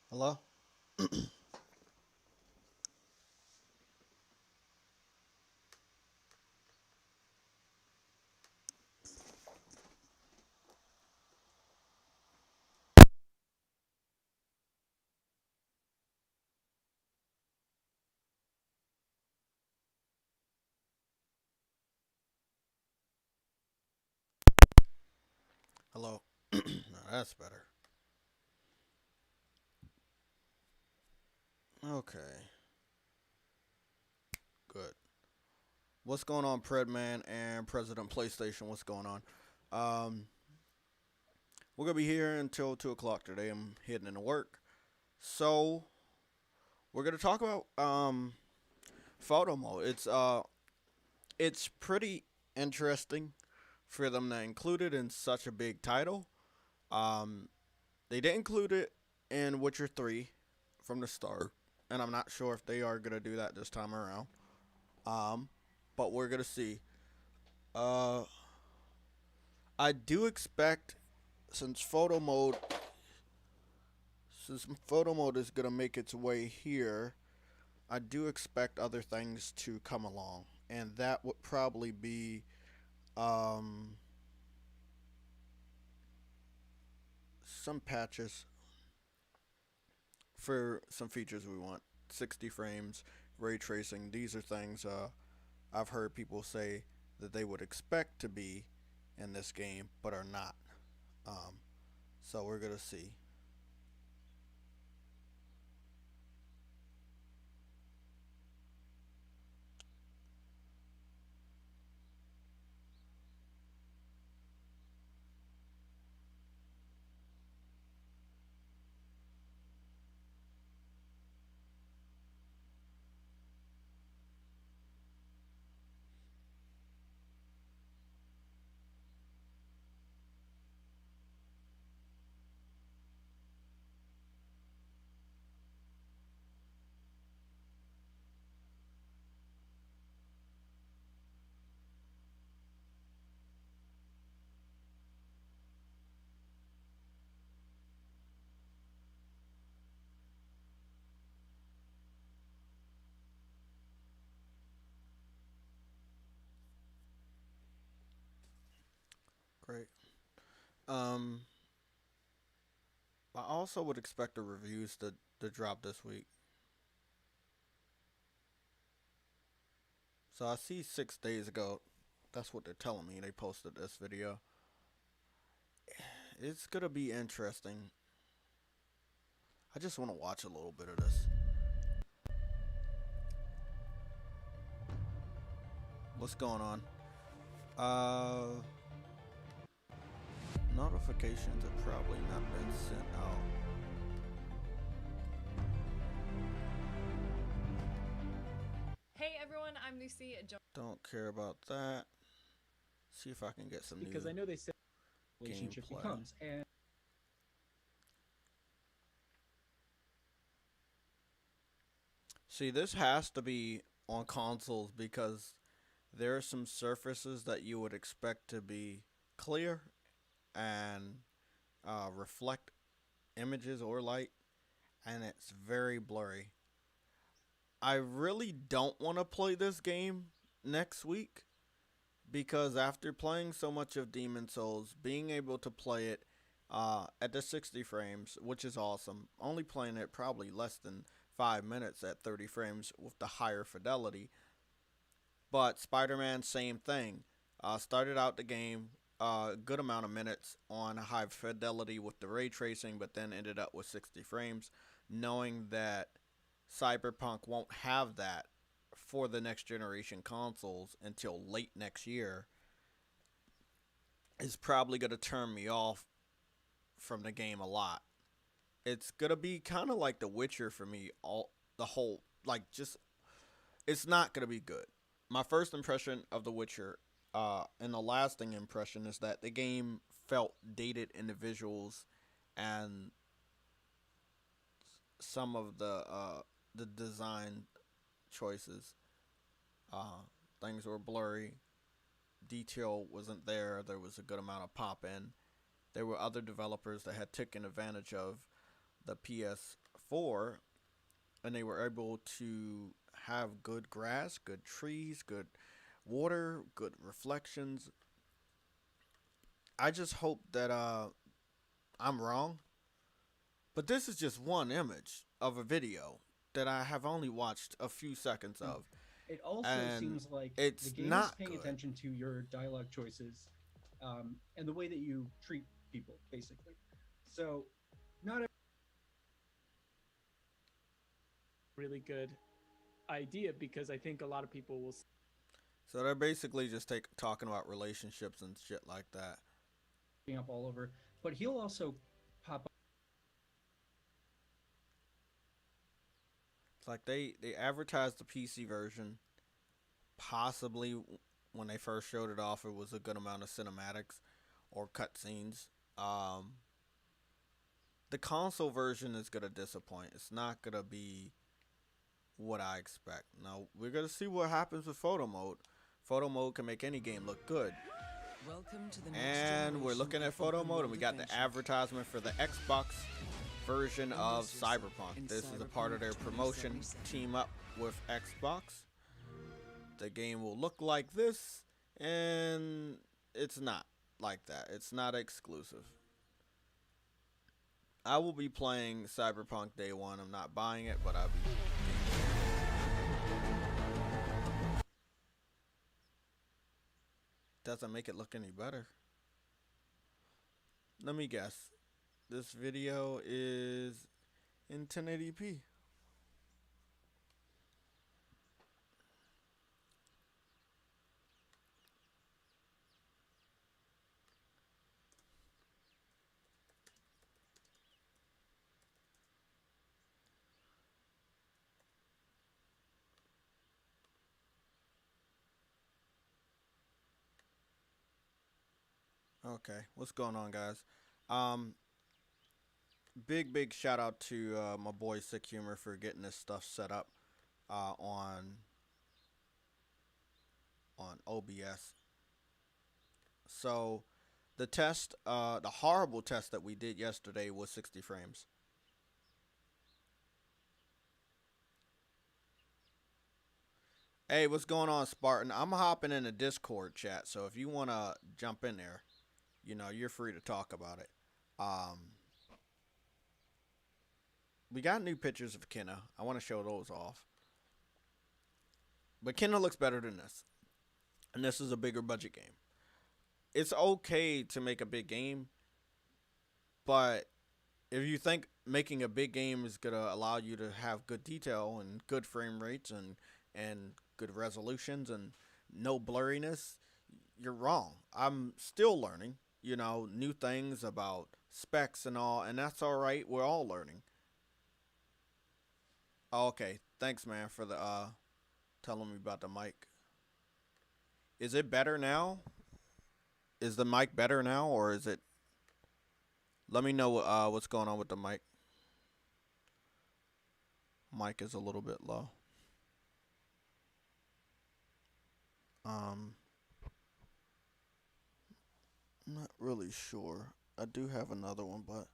Hello? Hello? No, that's better. Okay, good. What's going on, Predman and President PlayStation? What's going on? Um, we're gonna be here until 2 o'clock today. I'm heading into work, so we're gonna talk about photo mode. It's pretty interesting for them to include it in such a big title. Um, they did include it in Witcher 3 from the start, and I'm not sure if they are gonna do that this time around. Um, but we're gonna see. Uh, I do expect since photo mode is gonna make its way here, I do expect other things to come along, and that would probably be um some patches for some features we want. 60 frames, ray tracing. These are things I've heard people say that they would expect to be in this game, but are not. Um, so we're gonna see. Great. Um, I also would expect the reviews to drop this week. So I see 6 days ago, that's what they're telling me. They posted this video. It's gonna be interesting. I just want to watch a little bit of this. What's going on? Uh, Notifications have probably not been sent out. Hey everyone, I'm Lucy. Don't care about that. See if I can get some because new I know they said relationship gameplay. becomes, and See, this has to be on consoles because there are some surfaces that you would expect to be clear and reflect images or light, and it's very blurry. I really don't want to play this game next week because after playing so much of Demon Souls, being able to play it at the 60 frames, which is awesome, only playing it probably less than 5 minutes at 30 frames with the higher fidelity. But Spider Man, same thing. Started out the game a good amount of minutes on high fidelity with the ray tracing, but then ended up with 60 frames, knowing that Cyberpunk won't have that for the next generation consoles until late next year is probably going to turn me off from the game a lot. It's going to be kind of like The Witcher for me, all the whole like just it's not going to be good. My first impression of The Witcher and the lasting impression is that the game felt dated in the visuals and some of the design choices. Uh, Things were blurry. Detail wasn't there. There was a good amount of pop in. There were other developers that had taken advantage of the PS4 and they were able to have good grass, good trees, good water, good reflections. I just hope that I'm wrong, but this is just one image of a video that I have only watched a few seconds of, It also and seems like it's the game is not paying good. attention to your dialogue choices, and the way that you treat people, basically. So, not a really good idea because I think a lot of people will So they're basically just talking about relationships and shit like that. up all over, but he'll also pop up. It's like they advertised the PC version. Possibly when they first showed it off, it was a good amount of cinematics or cutscenes. Um, the console version is gonna disappoint. It's not gonna be what I expect. Now we're gonna see what happens with photo mode. Photo mode can make any game look good. Welcome to the next And we're generation looking at of photo open mode, and world we got the adventure. advertisement for the Xbox version of Immerse yourself Cyberpunk. in This is a part of their Cyberpunk promotion 2077. team up with Xbox. The game will look like this, and it's not like that. It's not exclusive. I will be playing Cyberpunk day one. I'm not buying it, but I'll be. Doesn't make it look any better. Let me guess. This video is in 1080p. Okay, what's going on, guys? Um, big shout out to my boy Sick Humor for getting this stuff set up on OBS. So the horrible test that we did yesterday was 60 frames. Hey, what's going on, Spartan? I'm hopping in the Discord chat, so if you want to jump in there, you're free to talk about it. We got new pictures of Kenna. I want to show those off. But Kenna looks better than this. And this is a bigger budget game. It's okay to make a big game, but if you think making a big game is going to allow you to have good detail and good frame rates and good resolutions and no blurriness, you're wrong. I'm still learning, new things about specs and all, and that's all right. We're all learning. Oh, okay. Thanks, man, for the telling me about the mic. Is it better now? Is the mic better now, or is it? Let me know what's going on with the mic. Mic is a little bit low. Um, I'm not really sure. I do have another one, but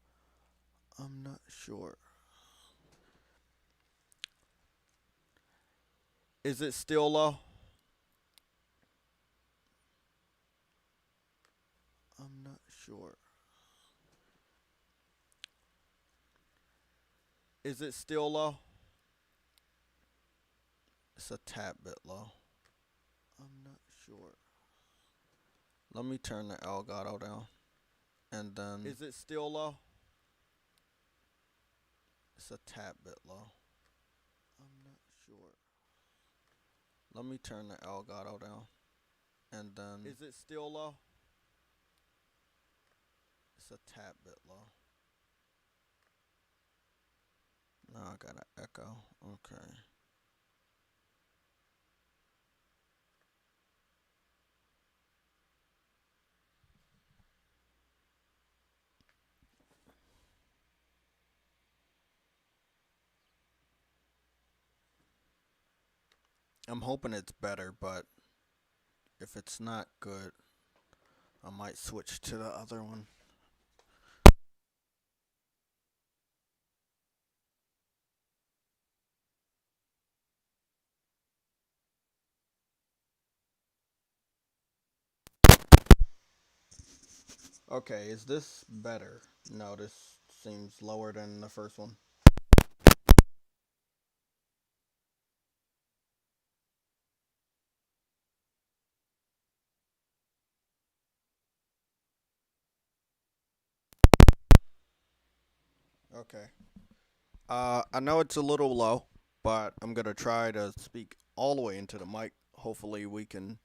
I'm not sure. Is it still low? I'm not sure. Is it still low? It's a tad bit low. I'm not sure. Let me turn the Elgato down. And then. Is it still low? It's a tad bit low. I'm not sure. Let me turn the Elgato down. And then. Is it still low? It's a tad bit low. Now I got an echo. Okay. I'm hoping it's better, but if it's not good, I might switch to the other one. Okay, is this better? No, this seems lower than the first one. Okay. I know it's a little low, but I'm gonna try to speak all the way into the mic. Hopefully, we can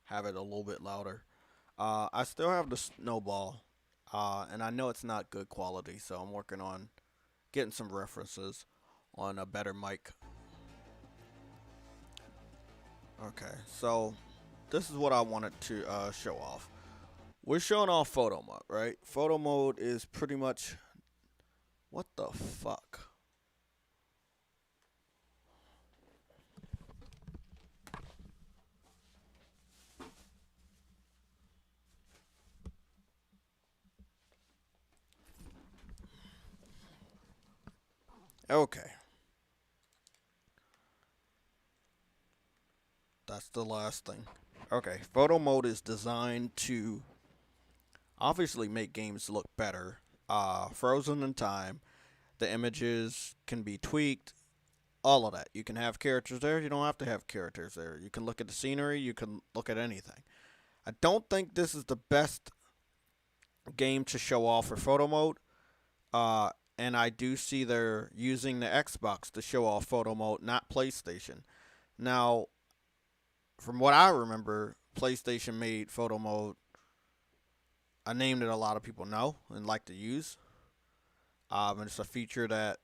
have it a little bit louder. I still have the snowball, and I know it's not good quality, so I'm working on getting some references on a better mic. Okay, so this is what I wanted to show off. We're showing off photo mode, right? Photo mode is pretty much. What the fuck? Okay. That's the last thing. Okay, photo mode is designed to obviously make games look better. Frozen in time. The images can be tweaked. All of that. You can have characters there. You don't have to have characters there. You can look at the scenery. You can look at anything. I don't think this is the best game to show off for photo mode. And I do see they're using the Xbox to show off photo mode, not PlayStation. Now, from what I remember, PlayStation made photo mode a name that a lot of people know and like to use. And it's a feature that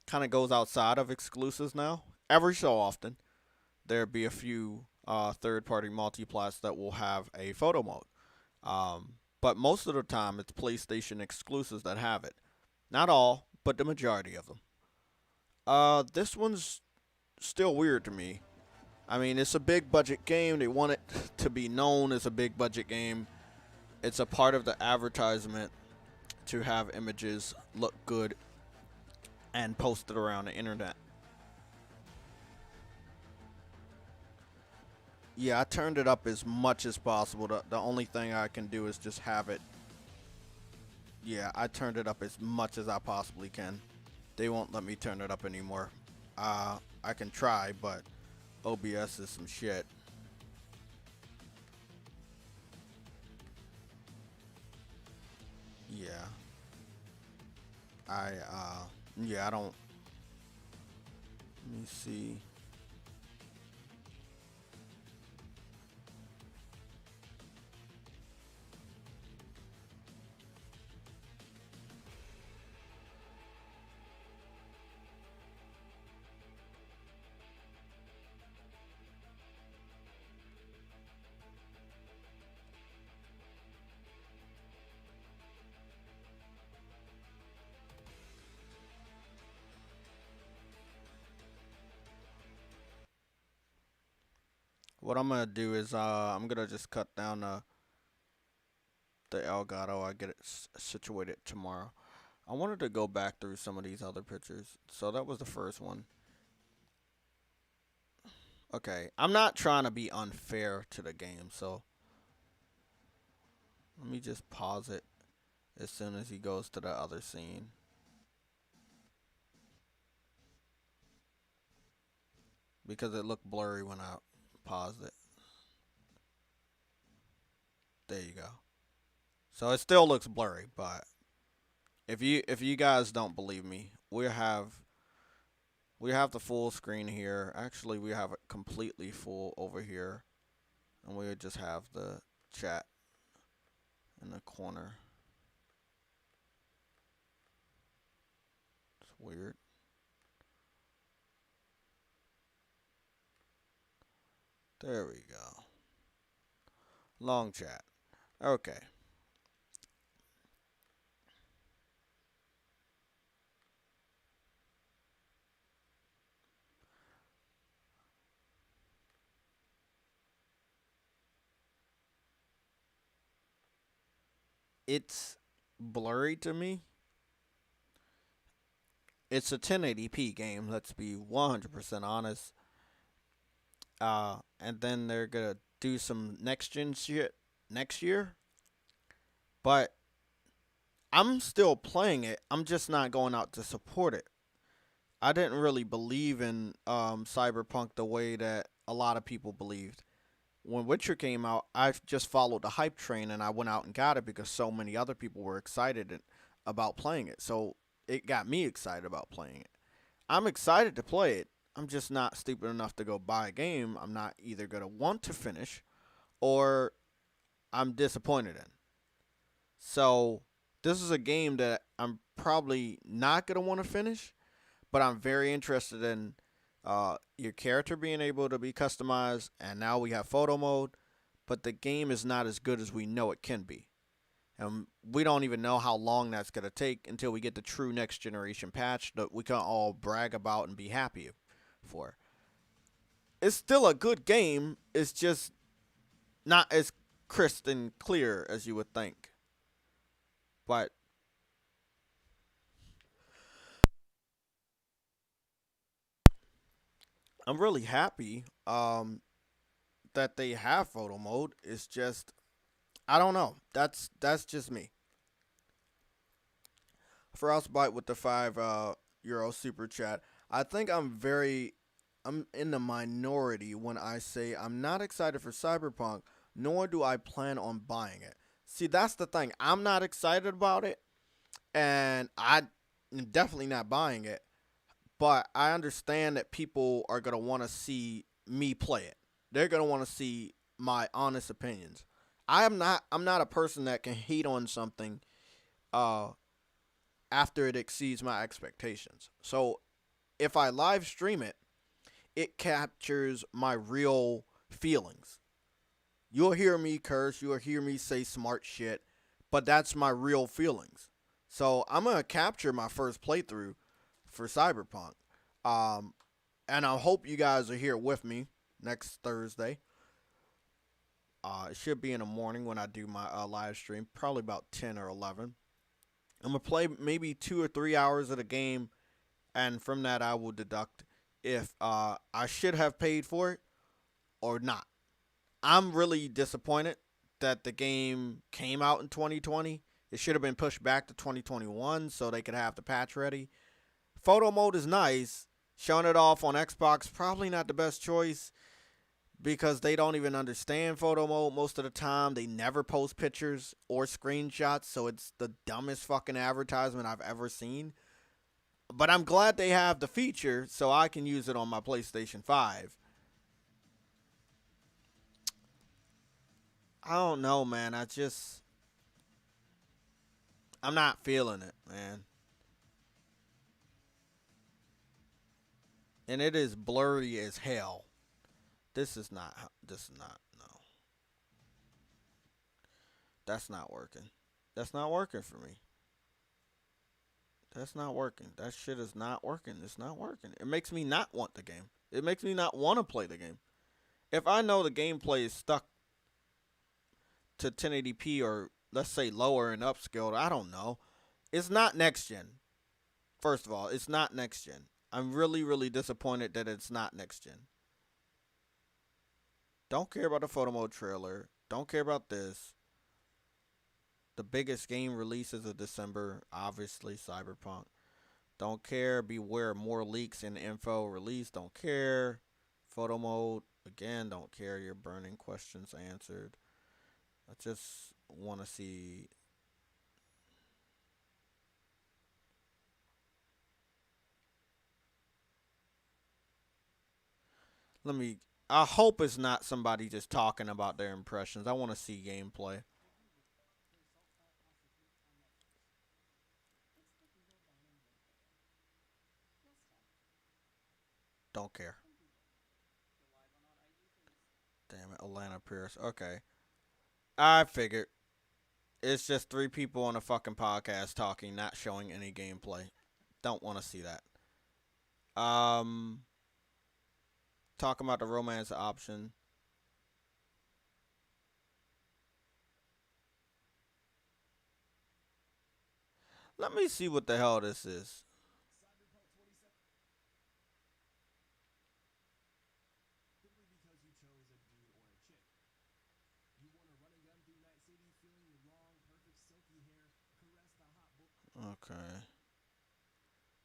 kind of goes outside of exclusives now. Every so often, there be a few third-party multiplats that will have a photo mode. But most of the time, it's PlayStation exclusives that have it. Not all, but the majority of them. This one's still weird to me. I mean, it's a big budget game. They want it to be known as a big budget game. It's a part of the advertisement to have images look good and posted around the internet. Yeah, I turned it up as much as possible. The only thing I can do is just have it. Yeah, I turned it up as much as I possibly can. They won't let me turn it up anymore. I can try, but OBS is some shit. Yeah. I don't. Let me see. what I'm gonna do is I'm gonna just cut down the Elgato. I get it situated tomorrow. I wanted to go back through some of these other pictures. So that was the first one. Okay, I'm not trying to be unfair to the game, so let me just pause it as soon as he goes to the other scene. Because it looked blurry when I paused it. There you go. So it still looks blurry, but if you guys don't believe me, we have the full screen here. Actually, we have it completely full over here, and we would just have the chat in the corner. It's weird. There we go. Long chat. Okay. It's blurry to me. It's a 1080p game. Let's be 100% honest. And then they're gonna do some next gen shit next year. But I'm still playing it. I'm just not going out to support it. I didn't really believe in Cyberpunk the way that a lot of people believed. When Witcher came out, I just followed the hype train and I went out and got it because so many other people were excited about playing it. So it got me excited about playing it. I'm excited to play it. I'm just not stupid enough to go buy a game I'm not either going to want to finish or I'm disappointed in. So this is a game that I'm probably not going to want to finish, but I'm very interested in your character being able to be customized, and now we have photo mode, but the game is not as good as we know it can be. And we don't even know how long that's going to take until we get the true next generation patch that we can all brag about and be happy for. It's still a good game. It's just not as crisp and clear as you would think. But I'm really happy that they have photo mode. It's just I don't know. That's just me. Frostbite with the €5 super chat. I think I'm in the minority when I say I'm not excited for Cyberpunk, nor do I plan on buying it. See, that's the thing. I'm not excited about it, and I'm definitely not buying it. But I understand that people are gonna want to see me play it. They're gonna want to see my honest opinions. I'm not a person that can hate on something uh after it exceeds my expectations. So if I live stream it, it captures my real feelings. You'll hear me curse, you'll hear me say smart shit, but that's my real feelings. So I'm gonna capture my first playthrough for Cyberpunk. Um, and I hope you guys are here with me next Thursday. It should be in the morning when I do my live stream, probably about 10 or 11. I'm going to play maybe 2 or 3 hours of the game, and from that I will deduct if I should have paid for it or not. I'm really disappointed that the game came out in 2020. It should have been pushed back to 2021 so they could have the patch ready. Photo mode is nice. Showing it off on Xbox, probably not the best choice because they don't even understand photo mode most of the time. They never post pictures or screenshots, so it's the dumbest fucking advertisement I've ever seen. But I'm glad they have the feature so I can use it on my PlayStation 5. I don't know, man. I'm not feeling it, man. And it is blurry as hell. No. That's not working. That's not working for me. That's not working. That shit is not working. It's not working. It makes me not want the game. It makes me not want to play the game. If I know the gameplay is stuck to 1080p or let's say lower and upscaled, I don't know. It's not next gen. First of all, it's not next gen. I'm really, really disappointed that it's not next gen. Don't care about the photo mode trailer. Don't care about this. The biggest game releases of December, obviously Cyberpunk. Don't care. Beware more leaks and info released. Don't care. Photo mode, again, don't care. Your burning questions answered. I just want to see. Let me. I hope it's not somebody just talking about their impressions. I want to see gameplay. Don't care. Damn it, Atlanta Pierce. Okay. I figured. It's just three people on a fucking podcast talking, not showing any gameplay. Don't want to see that. Um, talking about the romance option. Let me see what the hell this is. Okay.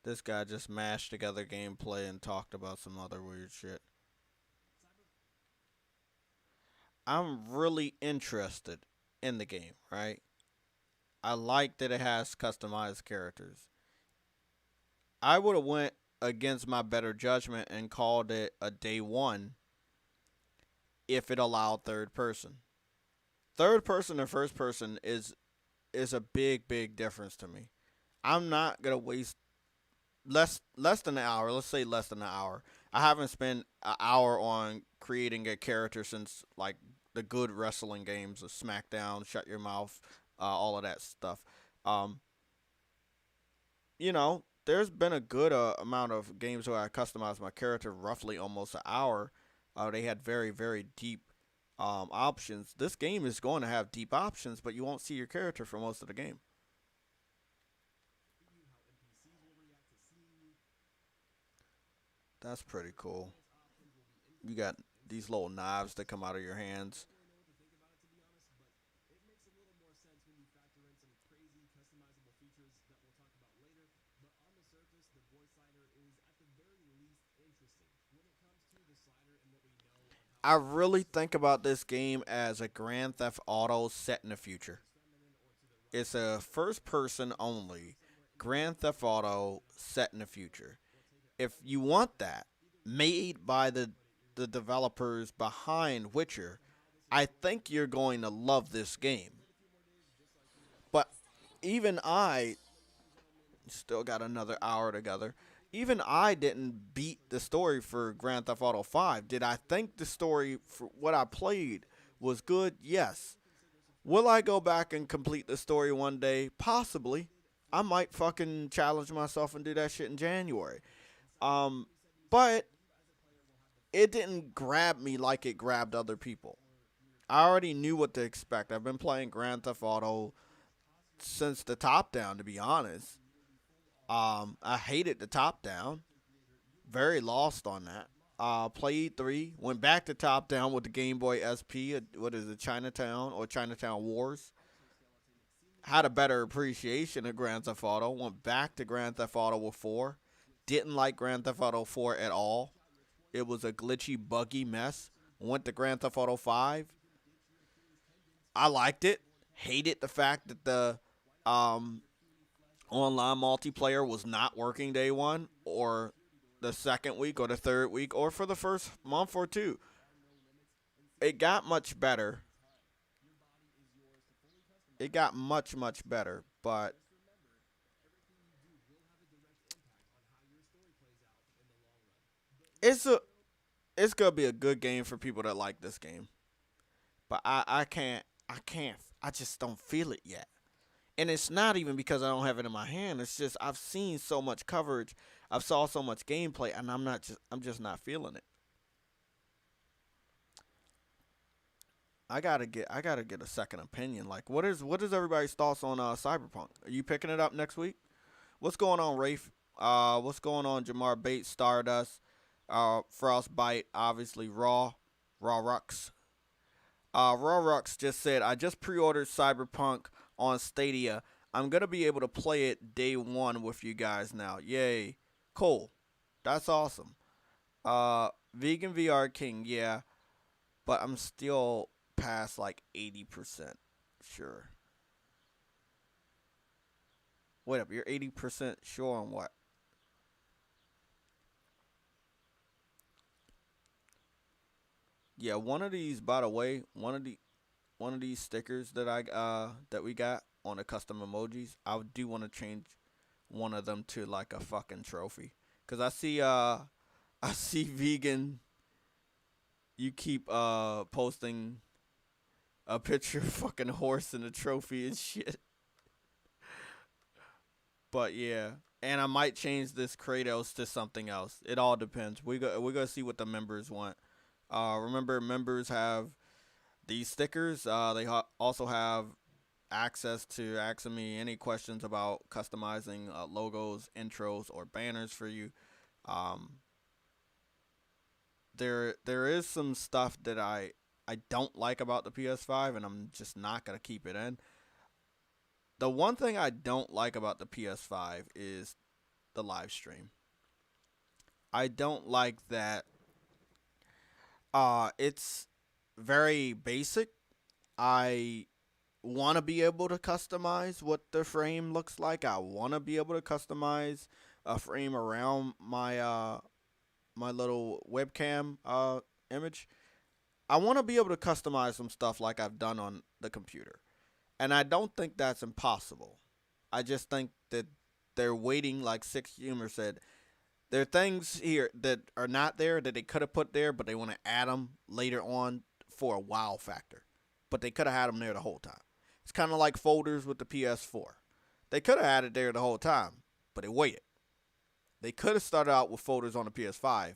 This guy just mashed together gameplay and talked about some other weird shit. I'm really interested in the game, right? I like that it has customized characters. I would have went against my better judgment and called it a day one if it allowed third person. Third person and first person is a big difference to me. I'm not gonna waste less than an hour. Let's say less than an hour. I haven't spent an hour on creating a character since like the good wrestling games of SmackDown, Shut Your Mouth, all of that stuff. Um, there's been a good amount of games where I customized my character roughly almost an hour. They had very deep options. This game is going to have deep options, but you won't see your character for most of the game. That's pretty cool. You got these little knives that come out of your hands. I really think about this game as a Grand Theft Auto set in the future. It's a first person only Grand Theft Auto set in the future. If you want that, made by the developers behind Witcher, I think you're going to love this game. But even I still got another hour together. Even I didn't beat the story for Grand Theft Auto 5. Did I think the story for what I played was good? Yes. Will I go back and complete the story one day? Possibly. I might fucking challenge myself and do that shit in January. But it didn't grab me like it grabbed other people. I already knew what to expect. I've been playing Grand Theft Auto since the top down, to be honest. I hated the top down. Very lost on that. Played 3. Went back to top down with the Game Boy SP. What is it, Chinatown or Chinatown Wars? Had a better appreciation of Grand Theft Auto. Went back to Grand Theft Auto with 4. Didn't like Grand Theft Auto 4 at all. It was a glitchy, buggy mess. Went to Grand Theft Auto 5. I liked it. Hated the fact that the online multiplayer was not working day one or the second week or the third week or for the first month or two. It got much better. It got much better, but it's a it's gonna be a good game for people that like this game. But I just don't feel it yet. And it's not even because I don't have it in my hand. It's just I've seen so much coverage, I've saw so much gameplay, and I'm just not feeling it. I gotta get a second opinion. Like, what is everybody's thoughts on Cyberpunk? Are you picking it up next week? What's going on, Rafe? What's going on, Jamar Bates, Stardust, Frostbite, obviously Raw Rux. Raw Rux just said, I just pre-ordered Cyberpunk on Stadia. I'm gonna be able to play it day one with you guys now. Yay, cool. That's awesome. Vegan VR King, yeah, but I'm still past like 80%. Sure. Wait up, you're 80% sure on what? Yeah, one of these, by the way, one of these stickers that we got on the custom emojis, I do want to change one of them to like a fucking trophy. Cause I see vegan. You keep posting a picture of fucking horse and a trophy and shit. But yeah, and I might change this Kratos to something else. It all depends. We're gonna see what the members want. Remember, members have these stickers. They also have access to asking me any questions about customizing logos, intros, or banners for you. Um, there is some stuff that I don't like about the PS5, and I'm just not gonna keep it in. The one thing I don't like about the PS5 is the live stream. I don't like that. It's very basic. I want to be able to customize what the frame looks like. I want to be able to customize a frame around my little webcam image. I want to be able to customize some stuff like I've done on the computer. And I don't think that's impossible. I just think that they're waiting, like Six Humor said. There are things here that are not there that they could have put there, but they want to add them later on for a wow factor. But they could have had them there the whole time. It's kind of like folders with the PS4. They could have had it there the whole time, but they waited. They could have started out with folders on the PS5,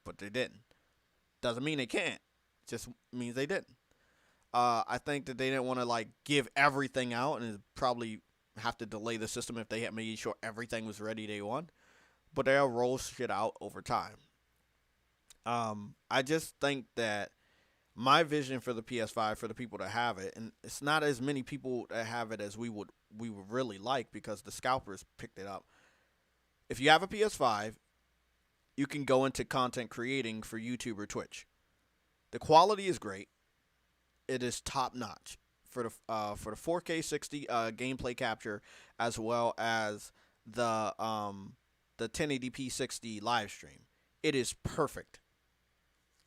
but they didn't. Doesn't mean they can't. It just means they didn't. I think that they didn't want to like give everything out and probably have to delay the system if they had made sure everything was ready day one. But they'll roll shit out over time. I just think that my vision for the PS5 for the people that have it, and it's not as many people that have it as we would really like because the scalpers picked it up. If you have a PS5, you can go into content creating for YouTube or Twitch. The quality is great. It is top notch for the 4K 60 gameplay capture as well as the 1080p 60 live stream. It is perfect.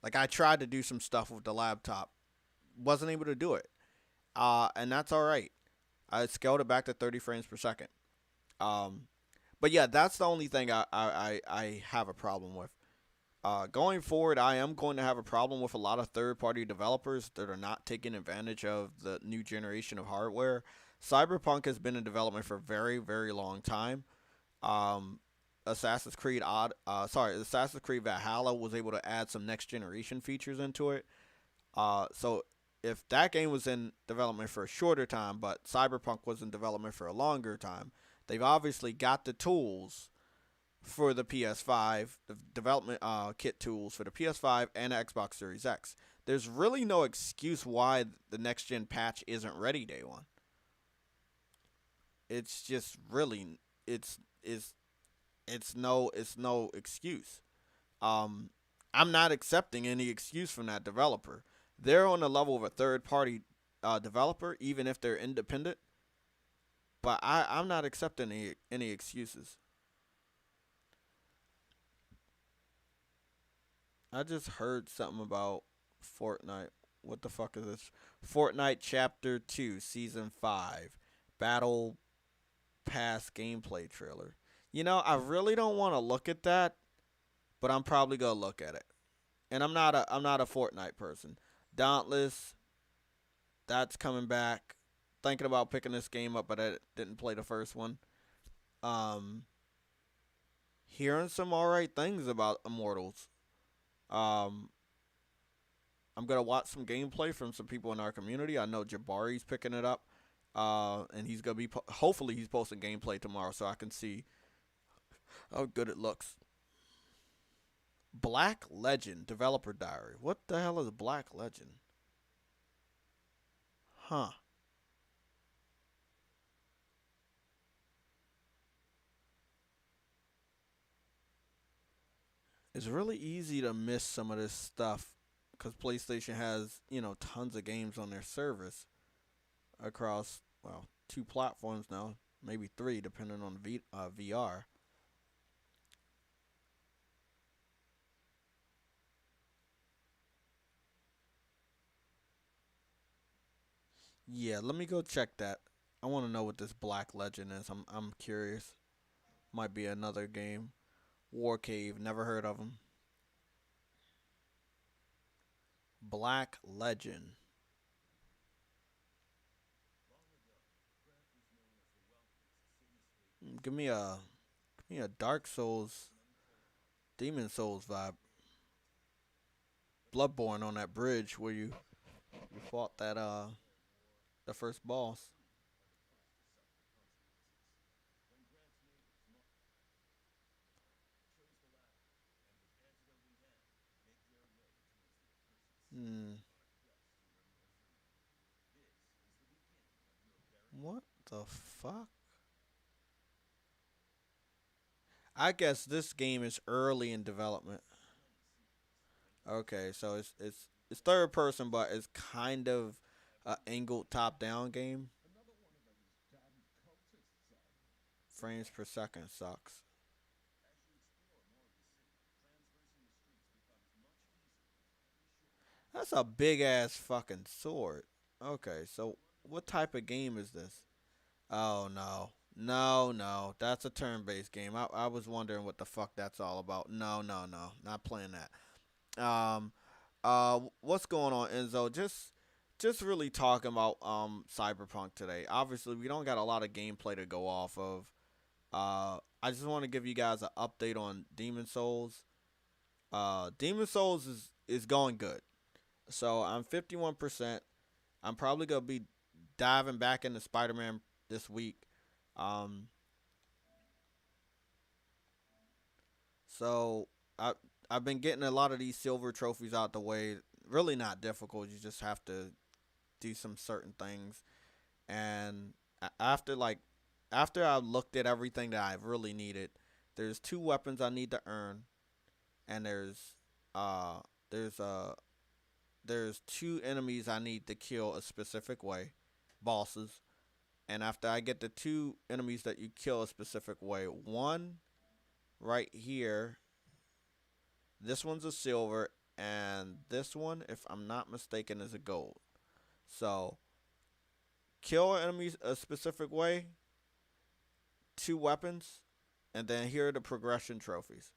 Like I tried to do some stuff with the laptop, wasn't able to do it, and that's all right. I scaled it back to 30 frames per second. Um, but yeah, that's the only thing I have a problem with. Going forward, I am going to have a problem with a lot of third-party developers that are not taking advantage of the new generation of hardware. Cyberpunk has been in development for a very, very long time. Um, Assassin's Creed Valhalla was able to add some next generation features into it. So if that game was in development for a shorter time, but Cyberpunk was in development for a longer time, they've obviously got the tools for the PS5, the development kit tools for the PS5 and the Xbox Series X. There's really no excuse why the next gen patch isn't ready day one. It's just really it's no excuse. Um, I'm not accepting any excuse from that developer. They're on the level of a third party developer, even if they're independent. But I'm not accepting any excuses. I just heard something about Fortnite. What the fuck is this? Fortnite Chapter 2, Season 5. Battle Pass gameplay trailer. I really don't want to look at that, but I'm probably going to look at it. And I'm not a Fortnite person. Dauntless, that's coming back. Thinking about picking this game up, but I didn't play the first one. Um Hearing some alright things about Immortals. Um I'm gonna watch some gameplay from some people in our community. I know Jabari's picking it up, and he's gonna be hopefully he's posting gameplay tomorrow so I can see how good it looks. Black Legend Developer Diary. What the hell is Black Legend? Huh. It's really easy to miss some of this stuff because PlayStation has, tons of games on their service across, well, 2 platforms now, maybe 3 depending on VR. Yeah, let me go check that. I want to know what this Black Legend is. I'm curious. Might be another game. War Cave, never heard of them. Black Legend. Give me a Dark Souls, Demon Souls vibe. Bloodborne on that bridge where you fought that the first boss. Hmm. What the fuck? I guess this game is early in development. Okay, so it's third person, but it's kind of a angled top down game. Frames per second sucks. That's a big ass fucking sword. Okay, so what type of game is this? Oh no. No, no. That's a turn based game. I was wondering what the fuck that's all about. No, no, no. Not playing that. What's going on, Enzo? Just really talking about Cyberpunk today. Obviously we don't got a lot of gameplay to go off of. I just want to give you guys an update on Demon Souls. Demon Souls is going good. So I'm 51%. I'm probably gonna be diving back into Spider-Man this week. Um, so I've been getting a lot of these silver trophies out the way. Really not difficult. You just have to do some certain things. And after I looked at everything that I really needed, there's 2 weapons I need to earn, and uh there's uh there's 2 enemies I need to kill a specific way, bosses. And after I get the 2 enemies that you kill a specific way, one right here, this one's a silver, and this one, if I'm not mistaken, is a gold. So kill enemies a specific way, 2 weapons, and then here are the progression trophies.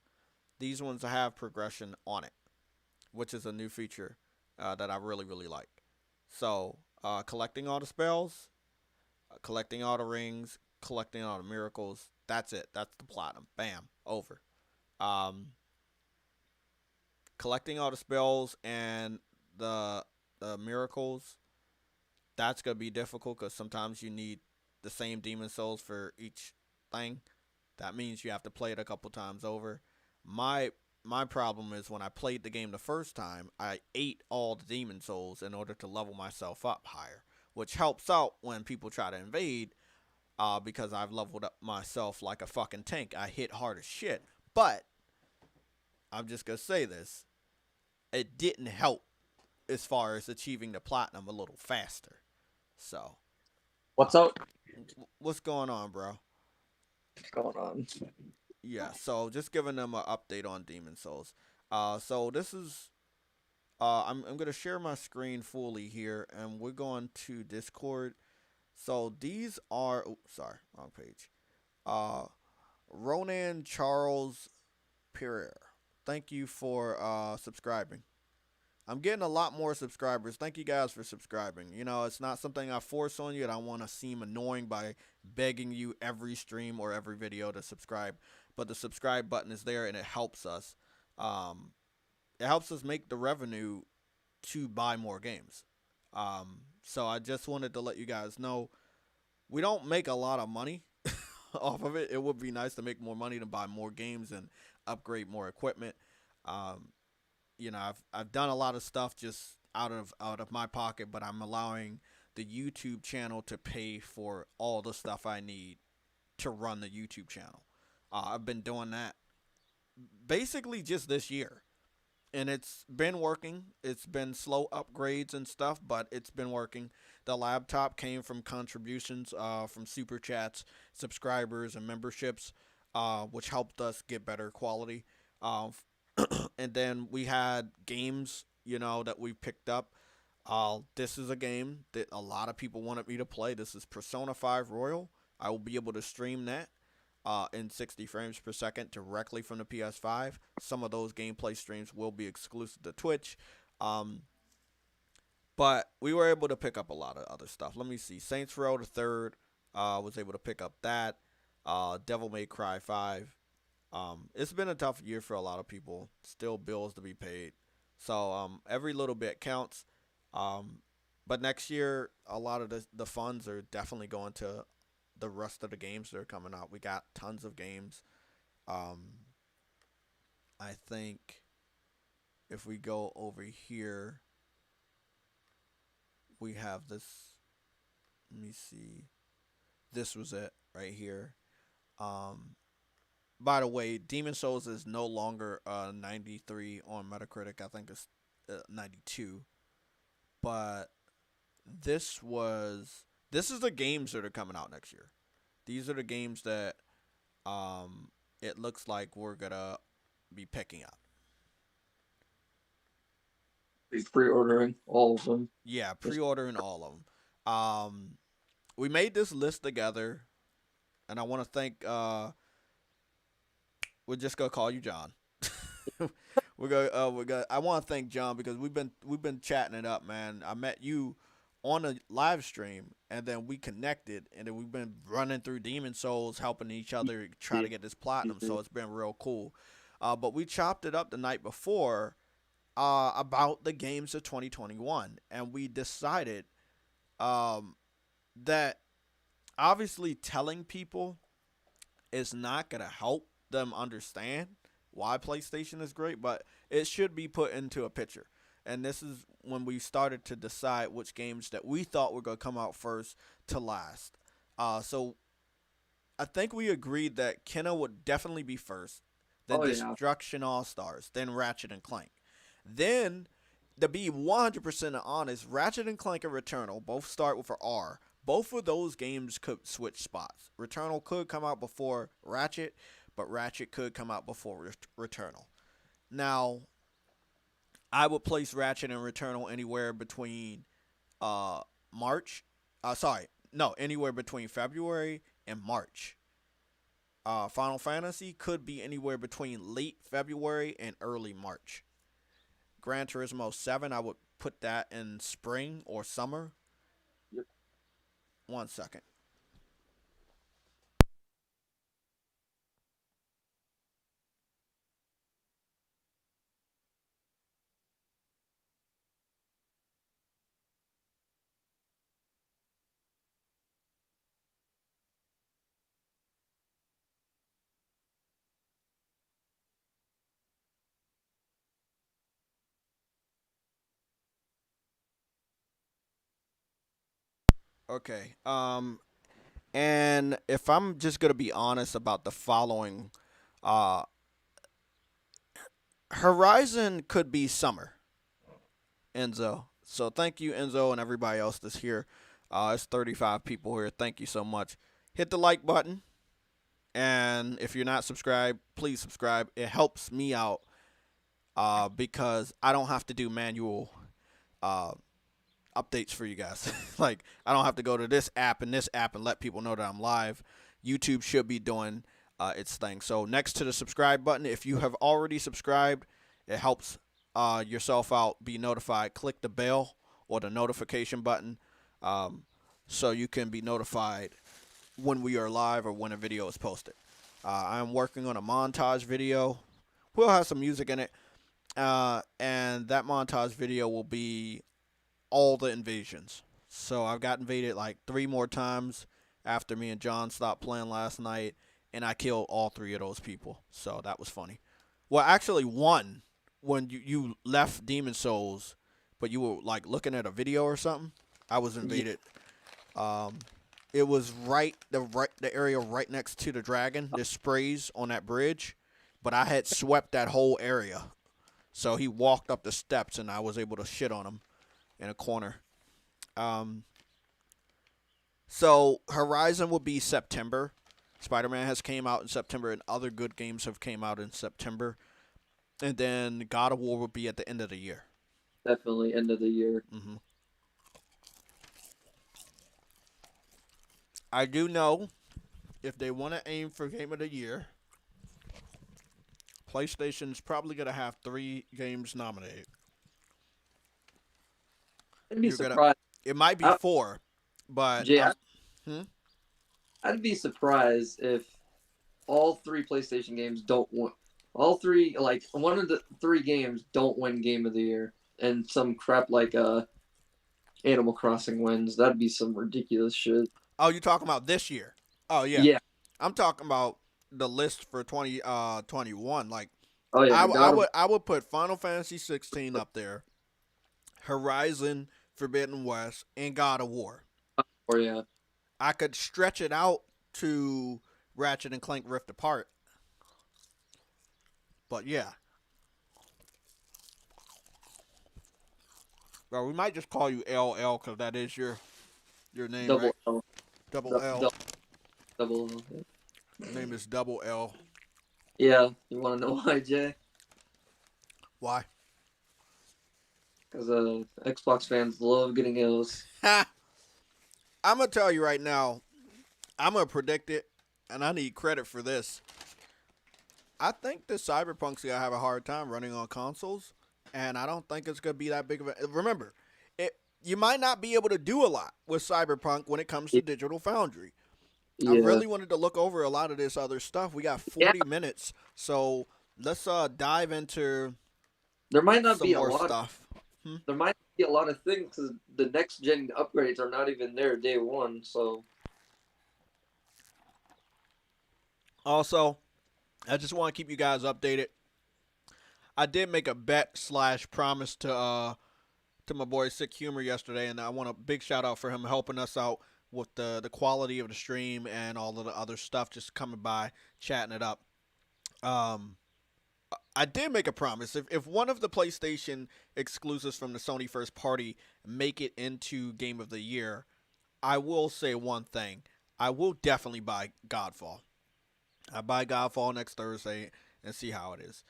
These ones have progression on it, which is a new feature that I really, really like. So, collecting all the spells, collecting all the rings, collecting all the miracles. That's it. That's the platinum. Bam. Over. Um, collecting all the spells and the miracles. That's gonna be difficult because sometimes you need the same demon souls for each thing. That means you have to play it a couple times over. My problem is when I played the game the first time, I ate all the demon souls in order to level myself up higher, which helps out when people try to invade, because I've leveled up myself like a fucking tank. I hit hard as shit, but I'm just gonna say this: it didn't help as far as achieving the platinum a little faster. So, What's up? what's going on, bro? What's going on? Yeah, so just giving them an update on Demon Souls. So this is I'm gonna share my screen fully here, and we're going to Discord. So these are, oops, sorry, wrong page. Ronan Charles Pereira, thank you for subscribing. I'm getting a lot more subscribers. Thank you guys for subscribing. It's not something I force on you, and I want to seem annoying by begging you every stream or every video to subscribe. But the subscribe button is there, and it helps us. It helps us make the revenue to buy more games. So I just wanted to let you guys know we don't make a lot of money off of it. It would be nice to make more money to buy more games and upgrade more equipment. Um, I've done a lot of stuff just out of my pocket, but I'm allowing the YouTube channel to pay for all the stuff I need to run the YouTube channel. I've been doing that basically just this year, and it's been working. It's been slow upgrades and stuff, but it's been working. The laptop came from contributions from super chats, subscribers, and memberships, which helped us get better quality. Uh, and then we had games, that we picked up. This is a game that a lot of people wanted me to play. This is Persona 5 Royal. I will be able to stream that in 60 frames per second directly from the PS5. Some of those gameplay streams will be exclusive to Twitch. But we were able to pick up a lot of other stuff. Let me see. Saints Row the Third was able to pick up that. Devil May Cry 5. It's been a tough year for a lot of people. Still bills to be paid. So every little bit counts. But next year, a lot of the funds are definitely going to the rest of the games that are coming out. We got tons of games. I think if we go over here, we have this. Let me see. This was it right here. By the way, Demon Souls is no longer 93 on Metacritic. I think it's 92. But this is the games that are coming out next year. These are the games that it looks like we're gonna be picking up. Be pre-ordering all of them. Yeah, pre-ordering all of them. We made this list together, and I want to thank. We're just gonna call you John. I want to thank John because we've been chatting it up, man. I met you on a live stream, and then we connected, and then we've been running through Demon Souls, helping each other try to get this platinum. So it's been real cool. But we chopped it up the night before about the games of 2021, and we decided that obviously telling people is not gonna help them understand why PlayStation is great, but it should be put into a picture. And this is when we started to decide which games that we thought were going to come out first to last. So I think we agreed that Kenna would definitely be first, then Destruction All-Stars, then Ratchet and Clank. Then, to be 100% honest, Ratchet and Clank and Returnal both start with an R. Both of those games could switch spots. Returnal could come out before Ratchet, but Ratchet could come out before Returnal. Now, I would place Ratchet and Returnal anywhere between anywhere between February and March. Final Fantasy could be anywhere between late February and early March. Gran Turismo 7, I would put that in spring or summer. Yep. 1 second. Okay. And if I'm just gonna be honest about the following, uh, Horizon could be summer. Enzo. So thank you, Enzo, and everybody else that's here. It's 35 people here. Thank you so much. Hit the like button, and if you're not subscribed, please subscribe. It helps me out because I don't have to do manual updates for you guys. Like, I don't have to go to this app and let people know that I'm live. YouTube should be doing its thing. So next to the subscribe button, if you have already subscribed, it helps yourself out, be notified. Click the bell or the notification button so you can be notified when we are live or when a video is posted. I'm working on a montage video. We'll have some music in it. And and that montage video will be all the invasions. So I've got invaded like 3 more times after me and John stopped playing last night, and I killed all 3 of those people. So that was funny. Well, actually, one when you left Demon Souls, but you were like looking at a video or something. I was invaded. It was the area right next to the dragon that sprays on that bridge, but I had swept that whole area. So he walked up the steps, and I was able to shit on him in a corner. So Horizon will be September. Spider-Man has came out in September, and other good games have came out in September. And then God of War will be at the end of the year. Definitely end of the year. Mm-hmm. I do know if they want to aim for Game of the Year, PlayStation's probably going to have 3 games nominated. I'd be surprised. It might be 4, but Jay, I'd be surprised if all 3 PlayStation games don't win. All 3, like one of the 3 games don't win Game of the Year, and some crap like Animal Crossing wins. That'd be some ridiculous shit. Oh, you talking about this year? Oh yeah. Yeah. I'm talking about the list for 2021. Like, oh yeah, I would put Final Fantasy 16 up there, Horizon Forbidden West, and God of War. Oh yeah. I could stretch it out to Ratchet and Clank Rift Apart. But yeah. Well, we might just call you LL because that is your name, Double right? L. Double L. Double L. Your name is Double L. Yeah, you want to know why, Jay? Why? Because Xbox fans love getting L's. I'm going to tell you right now, I'm going to predict it, and I need credit for this. I think that Cyberpunk's going to have a hard time running on consoles, and I don't think it's going to be that big of a... Remember, you might not be able to do a lot with Cyberpunk when it comes to Digital Foundry. Yeah. I really wanted to look over a lot of this other stuff. We got 40 minutes, so let's dive into there might not some be more a lot stuff. There might be a lot of things because the next gen upgrades are not even there day one. So also, I just want to keep you guys updated. I did make a bet / promise to my boy Sick Humor yesterday, and I want a big shout out for him helping us out with the quality of the stream and all of the other stuff, just coming by, chatting it up. I did make a promise. If one of the PlayStation exclusives from the Sony first party make it into Game of the Year, I will say one thing. I will definitely buy Godfall. I buy Godfall next Thursday and see how it is.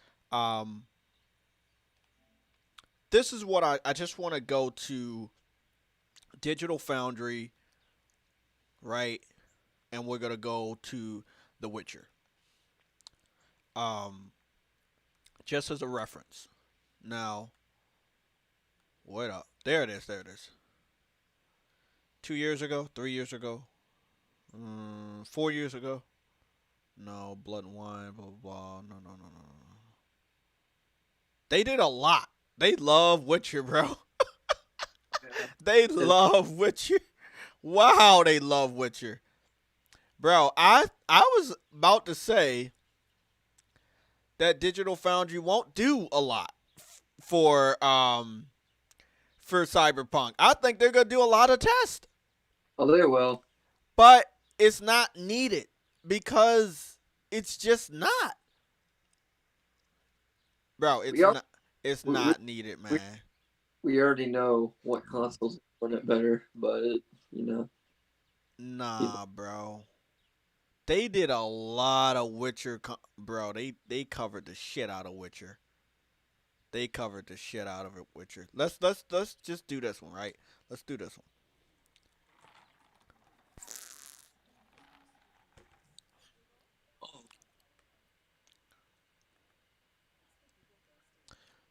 This is what I just want to go to Digital Foundry, right? And we're going to go to The Witcher. Just as a reference. Now, wait up. There it is. 2 years ago, 3 years ago, 4 years ago. No, Blood and Wine, blah, blah, blah. No. They did a lot. They love Witcher, bro. They love Witcher. Wow, they love Witcher. Bro, I was about to say that Digital Foundry won't do a lot for Cyberpunk. I think they're going to do a lot of tests. Oh, they will. But it's not needed because it's just not. Bro, it's not needed, man. We already know what consoles run it better, but Nah, bro. They did a lot of Witcher, bro. They covered the shit out of Witcher. They covered the shit out of it, Witcher. Let's just do this one, right? Let's do this one.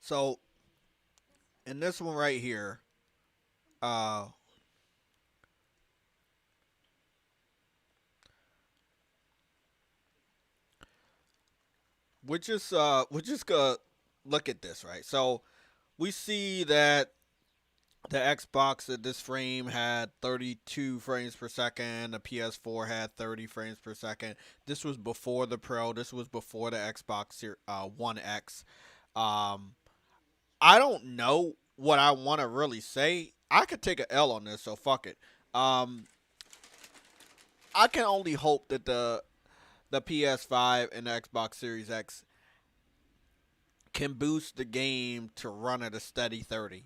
So, in this one right here, we're just gonna look at this, right? So, we see that the Xbox at this frame had 32 frames per second. The PS4 had 30 frames per second. This was before the Pro. This was before the Xbox One X. Um, I don't know what I want to really say. I could take an L on this, so fuck it. I can only hope that the PS5 and the Xbox Series X can boost the game to run at a steady 30.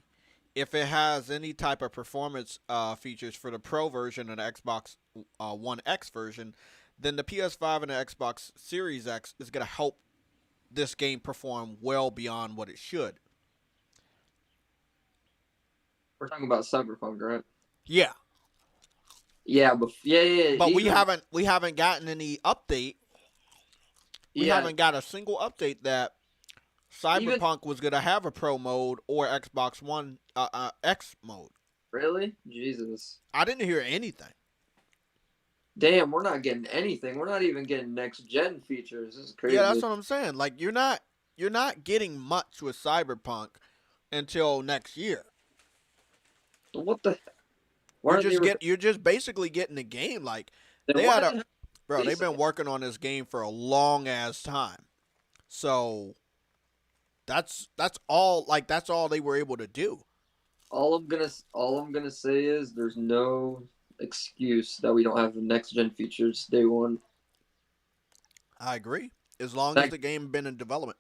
If it has any type of performance features for the Pro version and the Xbox One X version, then the PS5 and the Xbox Series X is going to help this game perform well beyond what it should. We're talking about Cyberpunk, right? Yeah, Yeah, but yeah. but even, we haven't gotten any update. We yeah, haven't got a single update that Cyberpunk was going to have a Pro mode or Xbox One X mode. really? Jesus. I didn't hear anything. Damn, we're not getting anything. We're not even getting next gen features. This is crazy. Yeah, that's what I'm saying. Like you're not getting much with Cyberpunk until next year. What the? Why You're just basically getting the game. Like then they why had the a hell- bro. They've been working on this game for a long ass time. So that's all. Like that's all they were able to do. all I'm gonna say is there's no excuse that we don't have next gen features day one. I agree. As long as the game been in development.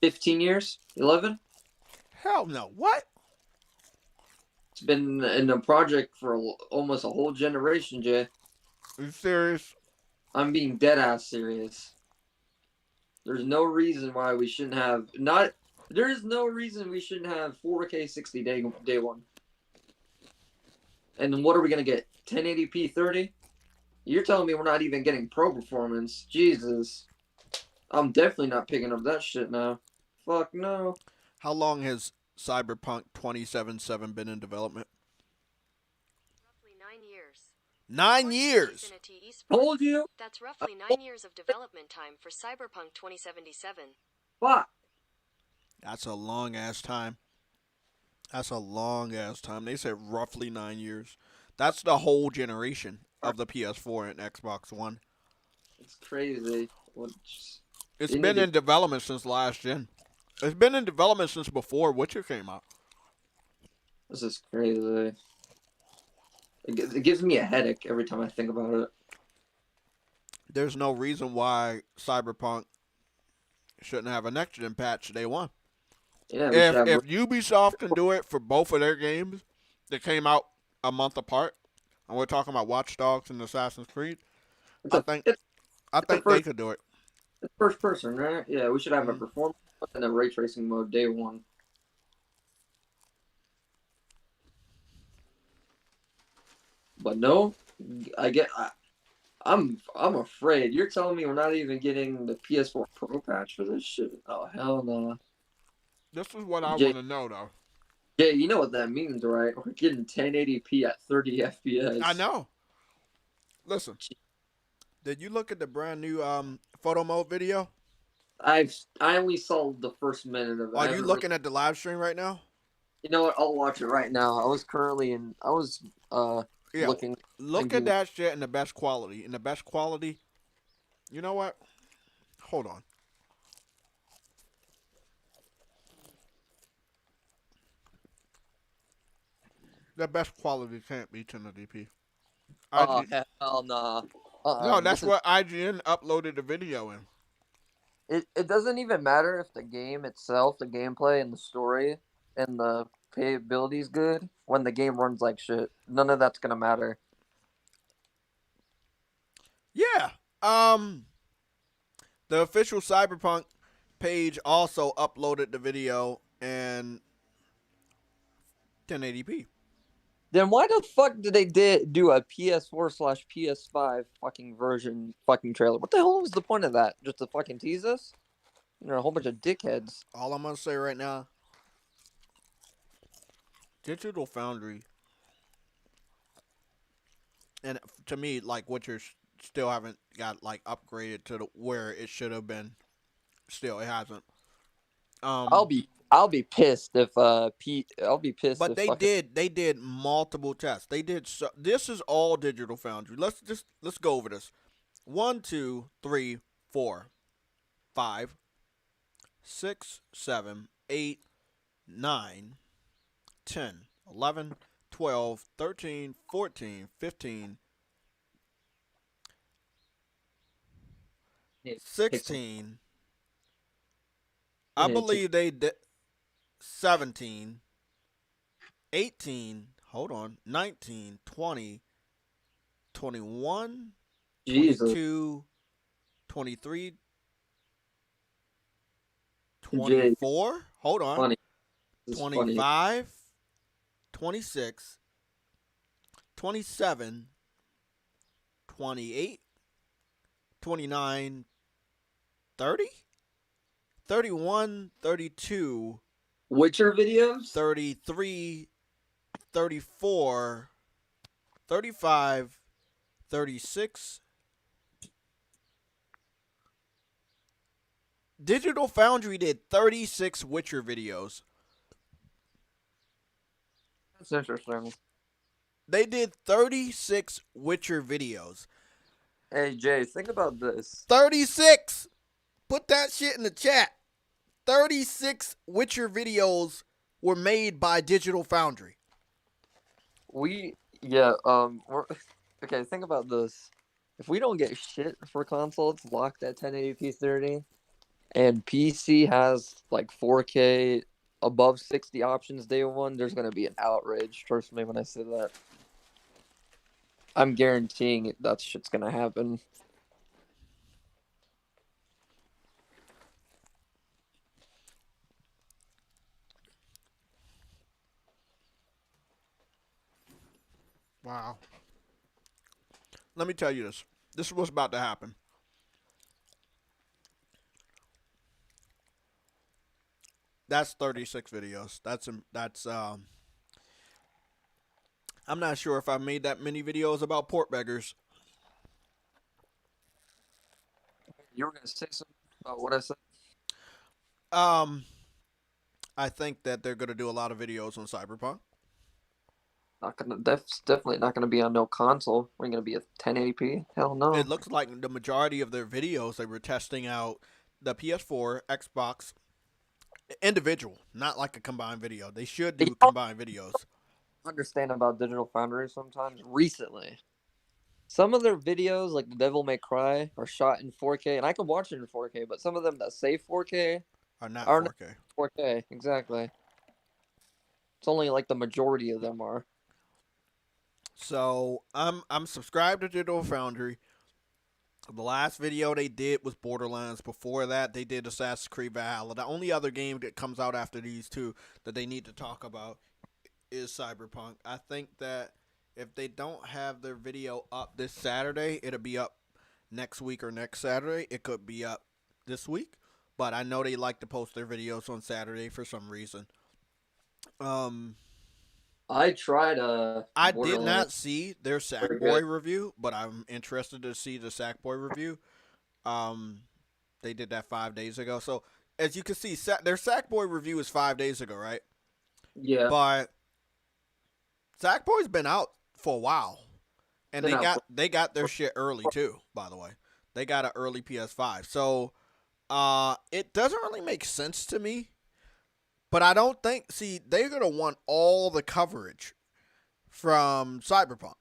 15 years, 11. Hell no. What? It's been in a project for almost a whole generation, Jay. Are you serious? I'm being dead ass serious. There's no reason why we shouldn't have not. There's no reason we shouldn't have 4K 60 day one. And then what are we gonna get? 1080p 30? You're telling me we're not even getting pro performance? Jesus, I'm definitely not picking up that shit now. Fuck no. How long has Cyberpunk 2077 been in development? Roughly 9 years. 9 According to years. Infinity Esports, Told you. That's roughly 9 years of development time for Cyberpunk 2077. Fuck. That's a long ass time. That's a long ass time. They said roughly 9 years. That's the whole generation of the PS4 and Xbox One. It's crazy. It's They been need in development since last gen. It's been in development since before Witcher came out. This is crazy. It gives me a headache every time I think about it. There's no reason why Cyberpunk shouldn't have a next gen patch day one. Yeah, we should have. If Ubisoft can do it for both of their games that came out a month apart, and we're talking about Watch Dogs and Assassin's Creed, I think they could do it. It's first person, right? Yeah, we should have a Mhm. performance and a ray tracing mode day one. But no, I'm afraid. You're telling me we're not even getting the PS4 Pro patch for this shit? Oh hell no. This is what I Jay- want to know, though. Yeah, you know what that means, right? We're getting 1080p at 30 FPS. I know. Listen, did you look at the brand new photo mode video? I only saw the first minute of it. Are you looking at the live stream right now? You know what? I'll watch it right now. I was Yeah. looking. Look at that shit in the best quality. In the best quality, you know what? Hold on. The best quality can't be 1080p. Oh hell nah. No, that's what IGN uploaded the video in. It doesn't even matter if the game itself, the gameplay and the story and the playability is good when the game runs like shit. None of that's gonna matter. Yeah. The official Cyberpunk page also uploaded the video in 1080p. Then why the fuck did they do a PS4/PS5 fucking version fucking trailer? What the hell was the point of that? Just to fucking tease us? You know, a whole bunch of dickheads. All I'm gonna say right now, Digital Foundry, and to me, like Witcher still haven't got like upgraded to where it should have been. Still, it hasn't. I'll be I'll be pissed if I'll be pissed But if they fucking did multiple tests. They did this is all Digital Foundry. Let's go over this. 1, 2, 3, 4, 5, 6, 7, 8, 9, 10, 11, 12, 13, 14, 15, Yeah, 16. I Yeah, believe they did 17, 18, hold on, 19, 20, 21, Jesus. 22, 23, Jay, 24, hold on, funny. This is funny. 25, 26, 27, 28, 29, 30, 31, 32, Witcher videos? 33, 34, 35, 36. Digital Foundry did 36 Witcher videos. That's interesting. They did 36 Witcher videos. Hey Jay, think about this. 36! Put that shit in the chat. 36 Witcher videos were made by Digital Foundry. We're okay, think about this. If we don't get shit for console, it's locked at 1080p 30, and PC has like 4K above 60 options day one, there's gonna be an outrage. Trust me when I say that. I'm guaranteeing that shit's gonna happen. Wow. Let me tell you this. This is what's about to happen. That's 36 videos. I'm not sure if I made that many videos about port beggars. You were gonna say something about what I said? I think that they're gonna do a lot of videos on Cyberpunk. That's definitely not gonna be on no console. We're gonna be at 1080p. Hell no. It looks like the majority of their videos they were testing out the PS4, Xbox, individual, not like a combined video. They should do combined videos. Understand about Digital Foundry sometimes. Recently, some of their videos, like The Devil May Cry, are shot in 4K, and I can watch it in 4K. But some of them that say 4K Are not are 4K. not 4K. Exactly. It's only like the majority of them are. So I'm subscribed to Digital Foundry. The last video they did was Borderlands. Before that, they did Assassin's Creed Valhalla. The only other game that comes out after these two that they need to talk about is Cyberpunk. I think that if they don't have their video up this Saturday, it'll be up next week or next Saturday. It could be up this week, but I know they like to post their videos on Saturday for some reason. I tried I did not Borderlands. see their Very Sackboy good. review, but I'm interested to see the Sackboy review. They did that 5 days ago. So as you can see, their Sackboy review is 5 days ago, right? Yeah. But Sackboy's been out for a while, and Been out they got their shit early too. By the way, they got an early PS5. So it doesn't really make sense to me. But I don't think. See, they're gonna want all the coverage from Cyberpunk.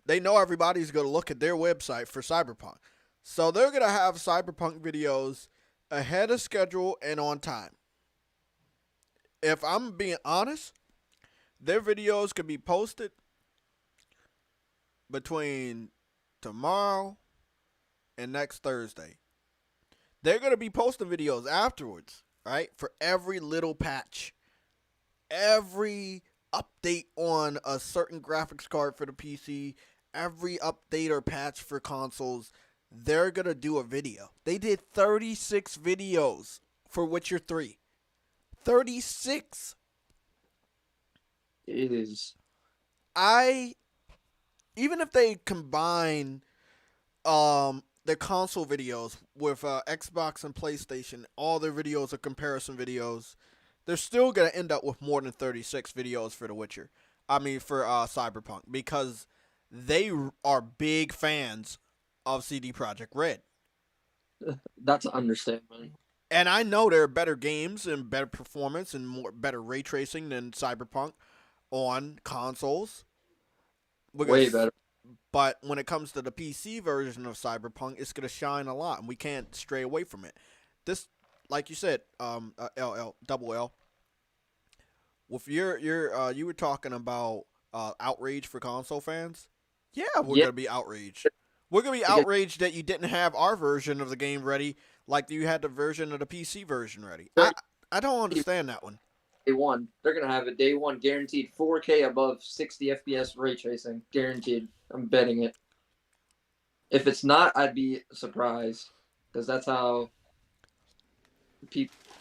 They know everybody's gonna look at their website for Cyberpunk, so they're gonna have Cyberpunk videos ahead of schedule and on time. If I'm being honest, their videos could be posted between tomorrow and next Thursday. They're going to be posting videos afterwards, right? For every little patch, every update on a certain graphics card for the PC, every update or patch for consoles, they're going to do a video. They did 36 videos for Witcher 3. 36. It is. Even if they combine their console videos with Xbox and PlayStation, all their videos are comparison videos. they're still gonna end up with more than 36 videos for The Witcher. I mean, for Cyberpunk, because they are big fans of CD Projekt Red. That's an understatement. And I know there are better games and better performance and better ray tracing than Cyberpunk on consoles. Way better. But when it comes to the PC version of Cyberpunk, it's gonna shine a lot, and we can't stray away from it. This, like you said, double L. With you were talking about outrage for console fans. Yeah, we're gonna be outraged. We're gonna be outraged that you didn't have our version of the game ready, like you had the version of the PC version ready. I don't understand that one. Day one, they're gonna have it day one, guaranteed 4K above 60 FPS ray tracing, guaranteed. I'm betting it. If it's not, I'd be surprised, because that's how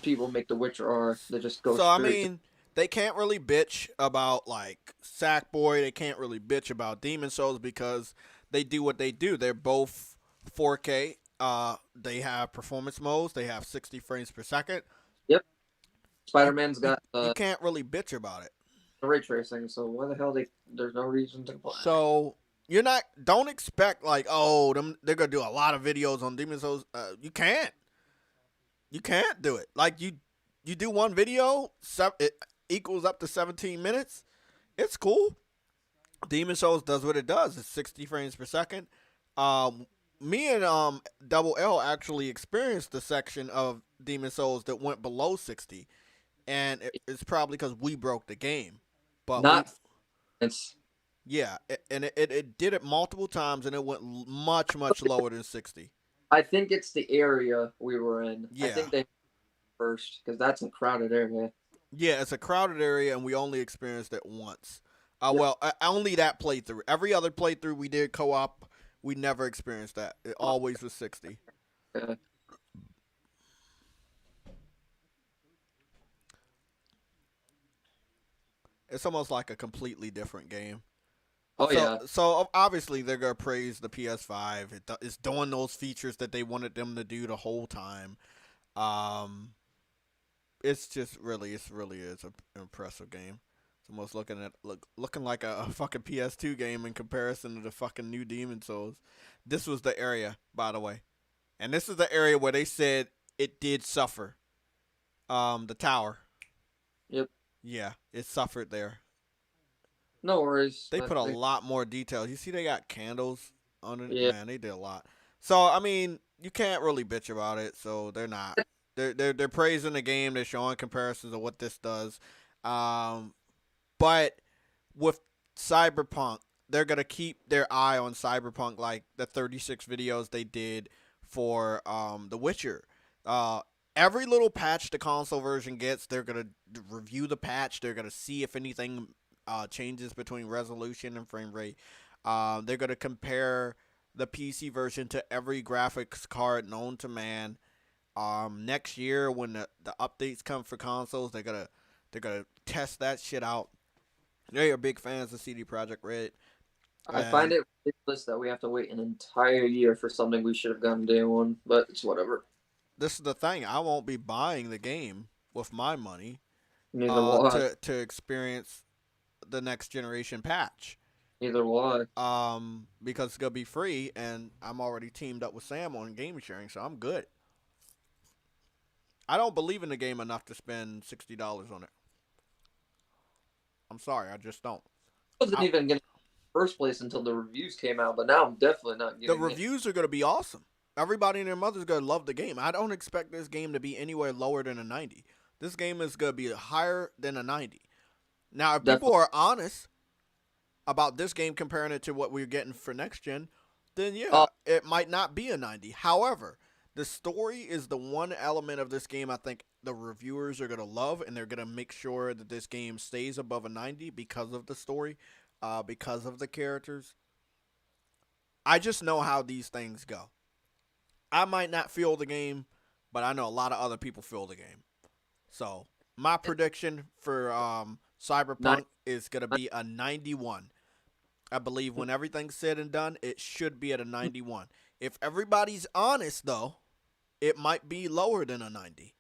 people make The Witcher are. They just go. So I mean, they can't really bitch about like Sackboy. They can't really bitch about Demon Souls because they do what they do. They're both 4K. They have performance modes. They have 60 frames per second. Yep. Spider-Man's got. You can't really bitch about it. Ray tracing. So why the hell there's no reason to complain. So don't expect like, oh, they're gonna do a lot of videos on Demon Souls. You can't do it. Like you do one video, it equals up to 17 minutes. It's cool. Demon Souls does what it does. It's 60 frames per second. Me and Double L actually experienced the section of Demon Souls that went below 60, and it's probably because we broke the game. But it did it multiple times, and it went much lower than 60. I think it's the area we were in. Yeah. I think they first, because that's a crowded area. Yeah, it's a crowded area, and we only experienced it once. Well, only that playthrough. Every other playthrough we did co-op, we never experienced that. It always was 60. Okay. It's almost like a completely different game. Oh, yeah. So obviously they're going to praise the PS5. It's doing those features that they wanted them to do the whole time. It's really is an impressive game. It's almost looking like a fucking PS2 game in comparison to the fucking new Demon Souls. This was the area, by the way. And this is the area where they said it did suffer. The tower. Yep. Yeah, it suffered there. No worries. They put a lot more details. You see they got candles on it? Yeah. Man, they did a lot. So, I mean, you can't really bitch about it, so they're not. They're praising the game. They're showing comparisons of what this does. But with Cyberpunk, they're going to keep their eye on Cyberpunk like the 36 videos they did for The Witcher. Every little patch the console version gets, they're going to review the patch. They're going to see if anything changes between resolution and frame rate. They're going to compare the PC version to every graphics card known to man. Next year, when the updates come for consoles, they're gonna test that shit out. They are big fans of CD Projekt Red. I find it ridiculous that we have to wait an entire year for something we should have gotten day one, but it's whatever. This is the thing. I won't be buying the game with my money to experience the next generation patch. Neither will I. Because it's gonna be free, and I'm already teamed up with Sam on game sharing, so I'm good. I don't believe in the game enough to spend $60 on it. I'm sorry, I just don't. I wasn't even going to first place until the reviews came out, but now I'm definitely not getting The reviews are going to be awesome. Everybody and their mother's going to love the game. I don't expect this game to be anywhere lower than a 90. This game is going to be higher than a 90. Now, if people are honest about this game comparing it to what we're getting for next gen, then yeah, it might not be a 90. However, the story is the one element of this game I think the reviewers are going to love, and they're going to make sure that this game stays above a 90 because of the story, because of the characters. I just know how these things go. I might not feel the game, but I know a lot of other people feel the game. So, my prediction for Cyberpunk is going to be a 91. I believe when everything's said and done, it should be at a 91. If everybody's honest, though, it might be lower than a 90.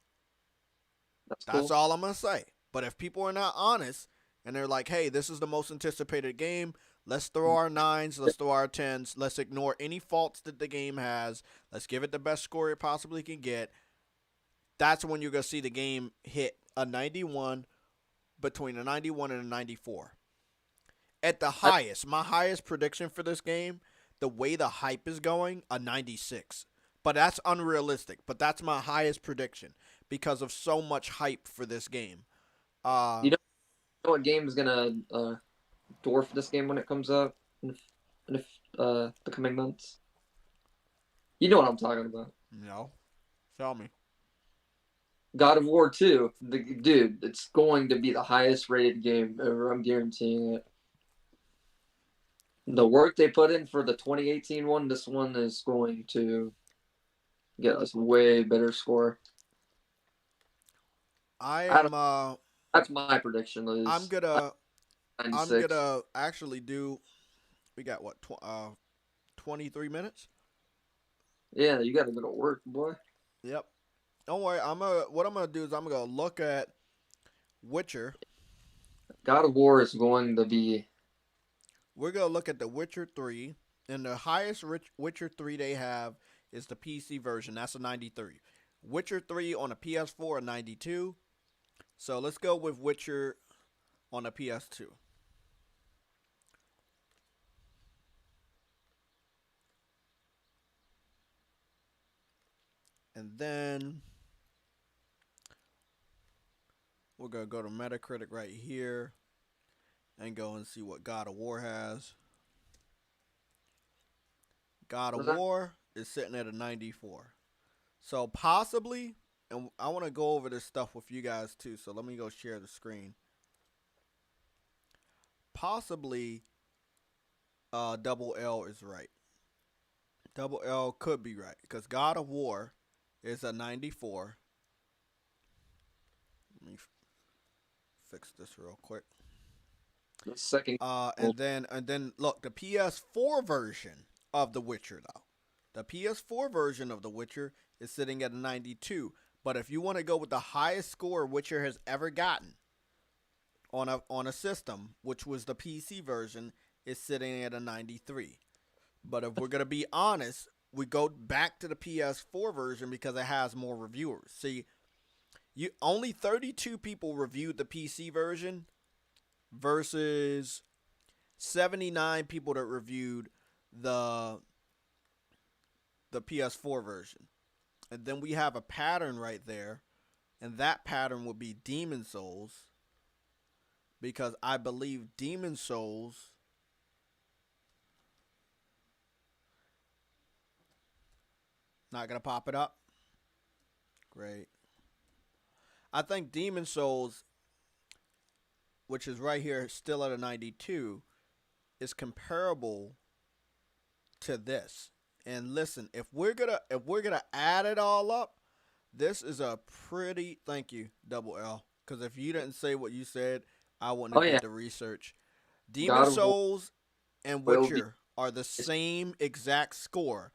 That's That's cool. all I'm gonna say. But if people are not honest and they're like, "Hey, this is the most anticipated game. Let's throw our nines. Let's throw our tens. Let's ignore any faults that the game has. Let's give it the best score it possibly can get." That's when you're gonna see the game hit a 91, between a 91 and a 94. At the I, highest, my highest prediction for this game, the way the hype is going, a 96. But that's unrealistic. But that's my highest prediction because of so much hype for this game. Uh, you know what game is gonna dwarf this game when it comes out in the coming months? You know what I'm talking about. no, tell me. God of War 2. Dude, it's going to be the highest rated game ever. I'm guaranteeing it. The work they put in for the 2018 one, this one is going to get us way better score. I I am. don't, that's my prediction. I'm Is gonna. I'm 96. gonna actually do. We got what? 23 minutes. Yeah, you got to go to work, boy. Yep. Don't worry. What I'm gonna do is I'm gonna look at Witcher. God of War is going to be. We're gonna look at the Witcher 3, and the highest Witcher 3 they have is the PC version. That's a 93. Witcher 3 on a PS4 a 92. So let's go with Witcher on a PS2. And then we're gonna go to Metacritic right here and go and see what God of War has. God of War is sitting at a 94. So possibly, and I want to go over this stuff with you guys too. So let me go share the screen. Possibly, Double L is right. Double L could be right because God of War is a 94. Let me fix this real quick. The second. And then look, the PS4 version of The Witcher though. The PS4 version of The Witcher is sitting at a 92. But if you want to go with the highest score Witcher has ever gotten on a system, which was the PC version, is sitting at a 93. But if we're gonna be honest, we go back to the PS4 version because it has more reviewers. See, only 32 people reviewed the PC version versus 79 people that reviewed the PS4 version. And then we have a pattern right there, and that pattern would be Demon Souls, because I believe Demon Souls not gonna pop it up. Great. I think Demon Souls, which is right here still at a 92, is comparable to this. And listen, if we're gonna add it all up, this is a pretty, thank you, Double L, because if you didn't say what you said, I wouldn't have did the research. Demon God of War Souls and will be. Witcher are the same exact score,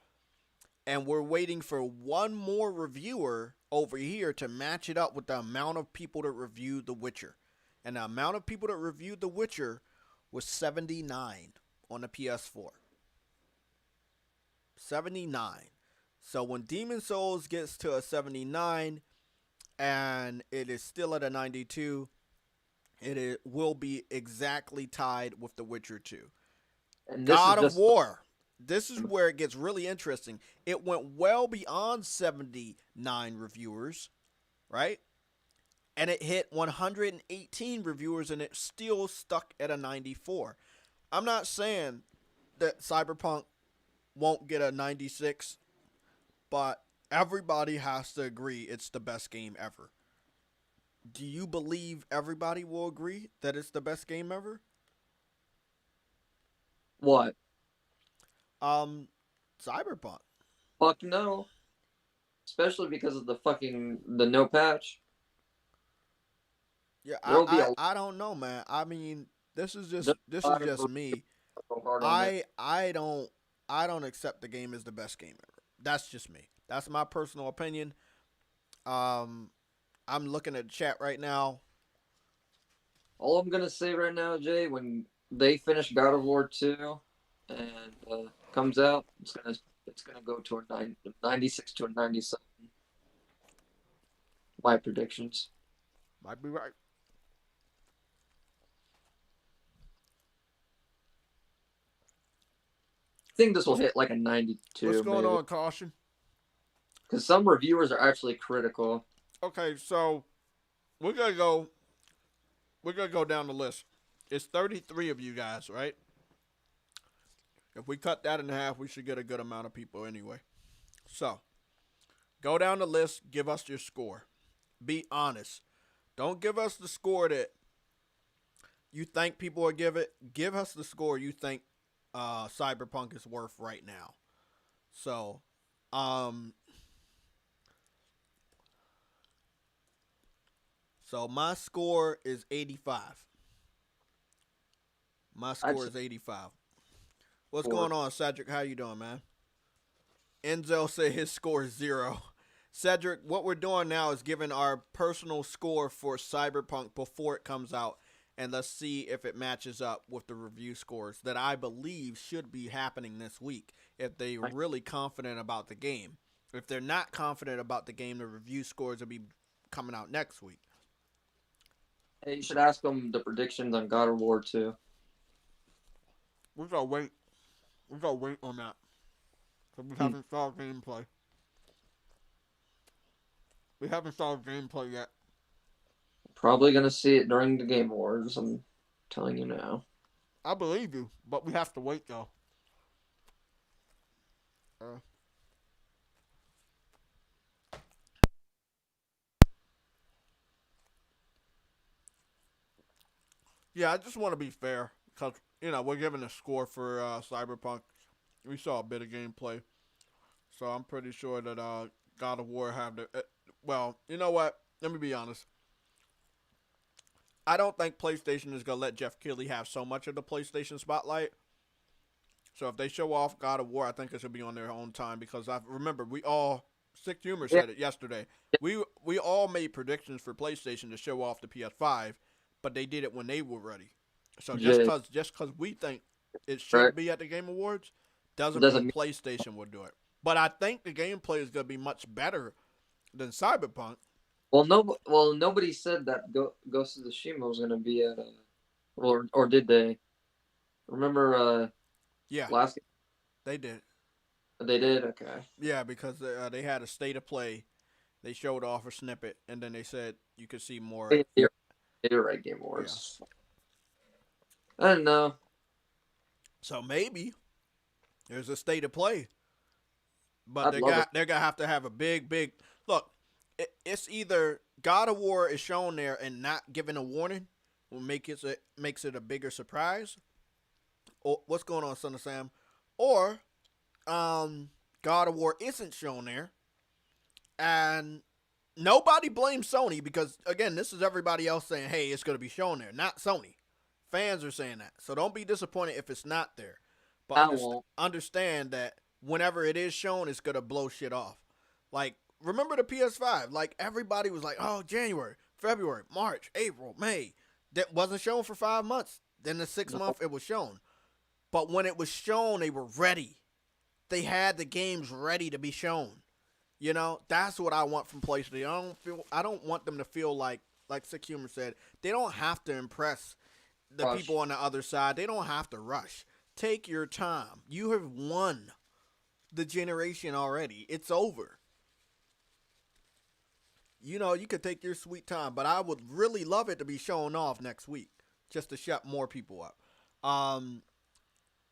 and we're waiting for one more reviewer over here to match it up with the amount of people that reviewed The Witcher. And the amount of people that reviewed The Witcher was 79 on the PS4. 79. So when Demon Souls gets to a 79 and it is still at a 92, will be exactly tied with The Witcher 2. And God of War. This is where it gets really interesting. It went well beyond 79 reviewers, right? And it hit 118 reviewers and it still stuck at a 94. I'm not saying that Cyberpunk won't get a 96, but everybody has to agree it's the best game ever. Do you believe everybody will agree that it's the best game ever? What? Cyberpunk. Fuck no. Especially because of the no patch. Yeah, There'll be I don't know, man. I mean, this is just me. hard on it. I don't accept the game as the best game ever. That's just me. That's my personal opinion. I I'm looking at the chat right now. All I'm gonna say right now, Jay, when they finish God of War 2 and comes out, it's gonna go to a 96 to a 97. My predictions. Might be right. I think this will hit like a 92. What's going maybe. on, Caution? Because some reviewers are actually critical. Okay, so we're gonna go down the list. It's 33 of you guys, right? If we cut that in half, we should get a good amount of people anyway. So, go down the list, give us your score. Be honest. Don't give us the score that you think people will give it. Give us the score you think Cyberpunk is worth right now. So, my score is 85. My score is 85. What's going on, Cedric? How you doing, man? Enzo said his score is 0. Cedric, what we're doing now is giving our personal score for Cyberpunk before it comes out, and let's see if it matches up with the review scores that I believe should be happening this week if they're really confident about the game. If they're not confident about the game, the review scores will be coming out next week. Hey, you should ask them the predictions on God of War 2. We gotta wait. We gotta wait on that. Because we haven't saw gameplay. We haven't saw gameplay yet. Probably gonna see it during the Game Awards. I'm telling you now. I believe you, but we have to wait though. Yeah, I just want to be fair because we're giving a score for Cyberpunk. We saw a bit of gameplay, so I'm pretty sure that God of War have the. Well, you know what? Let me be honest. I don't think PlayStation is gonna let Jeff Keighley have so much of the PlayStation spotlight. So if they show off God of War, I think it should be on their own time because I remember we all Sick Humor said it yesterday. We all made predictions for PlayStation to show off the PS5, but they did it when they were ready. So just cause we think it should be at the Game Awards doesn't mean PlayStation will do it. But I think the gameplay is gonna be much better than Cyberpunk. Well, nobody said that Ghost of Tsushima was gonna be at or did they? Remember? Yeah, last game? they did. They did. Okay. Yeah, because they had a state of play. They showed off a snippet, and then they said you could see more. You're right, Game Awards. Yeah. I don't know. So maybe there's a state of play, but they're gonna have to have a big look. It's either God of War is shown there and not given a warning, will makes it a bigger surprise. Or what's going on, Son of Sam? Or God of War isn't shown there, and nobody blames Sony because again, this is everybody else saying, "Hey, it's gonna be shown there," not Sony. Fans are saying that, so don't be disappointed if it's not there. But understand that whenever it is shown, it's gonna blow shit off. Like, remember the PS5? Like, everybody was like, "Oh, January, February, March, April, May." That wasn't shown for 5 months. Then the 6th month, it was shown. But when it was shown, they were ready. They had the games ready to be shown. That's what I want from PlayStation. I don't want them to feel like Sick Humor said, they don't have to impress the people on the other side. They don't have to rush. Take your time. You have won the generation already. It's over. You could take your sweet time, but I would really love it to be shown off next week just to shut more people up.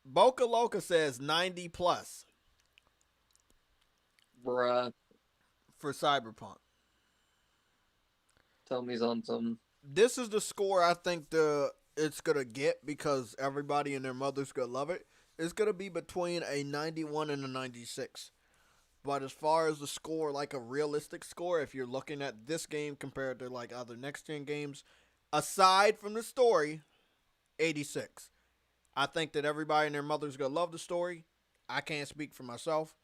Boca Loca says 90 plus. Bruh. For Cyberpunk. Tell me on some. This is the score I think it's going to get because everybody and their mother's going to love it. It's going to be between a 91 and a 96. But as far as the score, like a realistic score, if you're looking at this game compared to like other next-gen games, aside from the story, 86. I think that everybody and their mother's going to love the story. I can't speak for myself.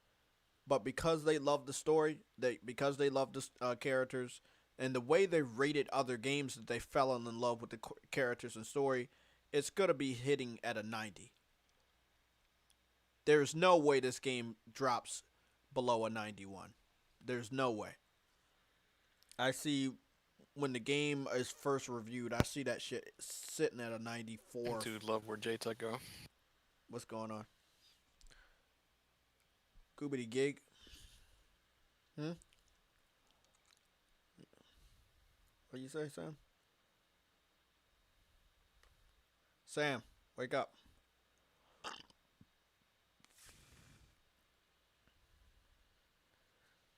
But because they love the story, because they love the characters, and the way they rated other games that they fell in love with the characters and story, it's gonna be hitting at a 90. There's no way this game drops below a 91. There's no way. I see when the game is first reviewed, I see that shit sitting at a 94. Dude, love where JayTech go. What's going on? Goobity gig. What you say, Sam? Sam, wake up.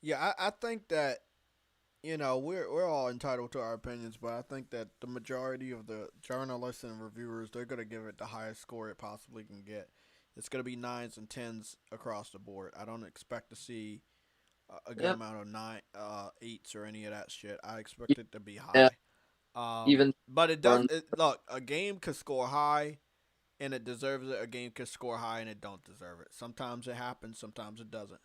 Yeah, I think that, we're all entitled to our opinions, but I think that the majority of the journalists and reviewers, they're gonna give it the highest score it possibly can get. It's gonna be 9s and 10s across the board. I don't expect to see a good amount of 8s or any of that shit. I expect it to be high. But it does. Look, a game could score high, and it deserves it. A game could score high, and it don't deserve it. Sometimes it happens. Sometimes it doesn't.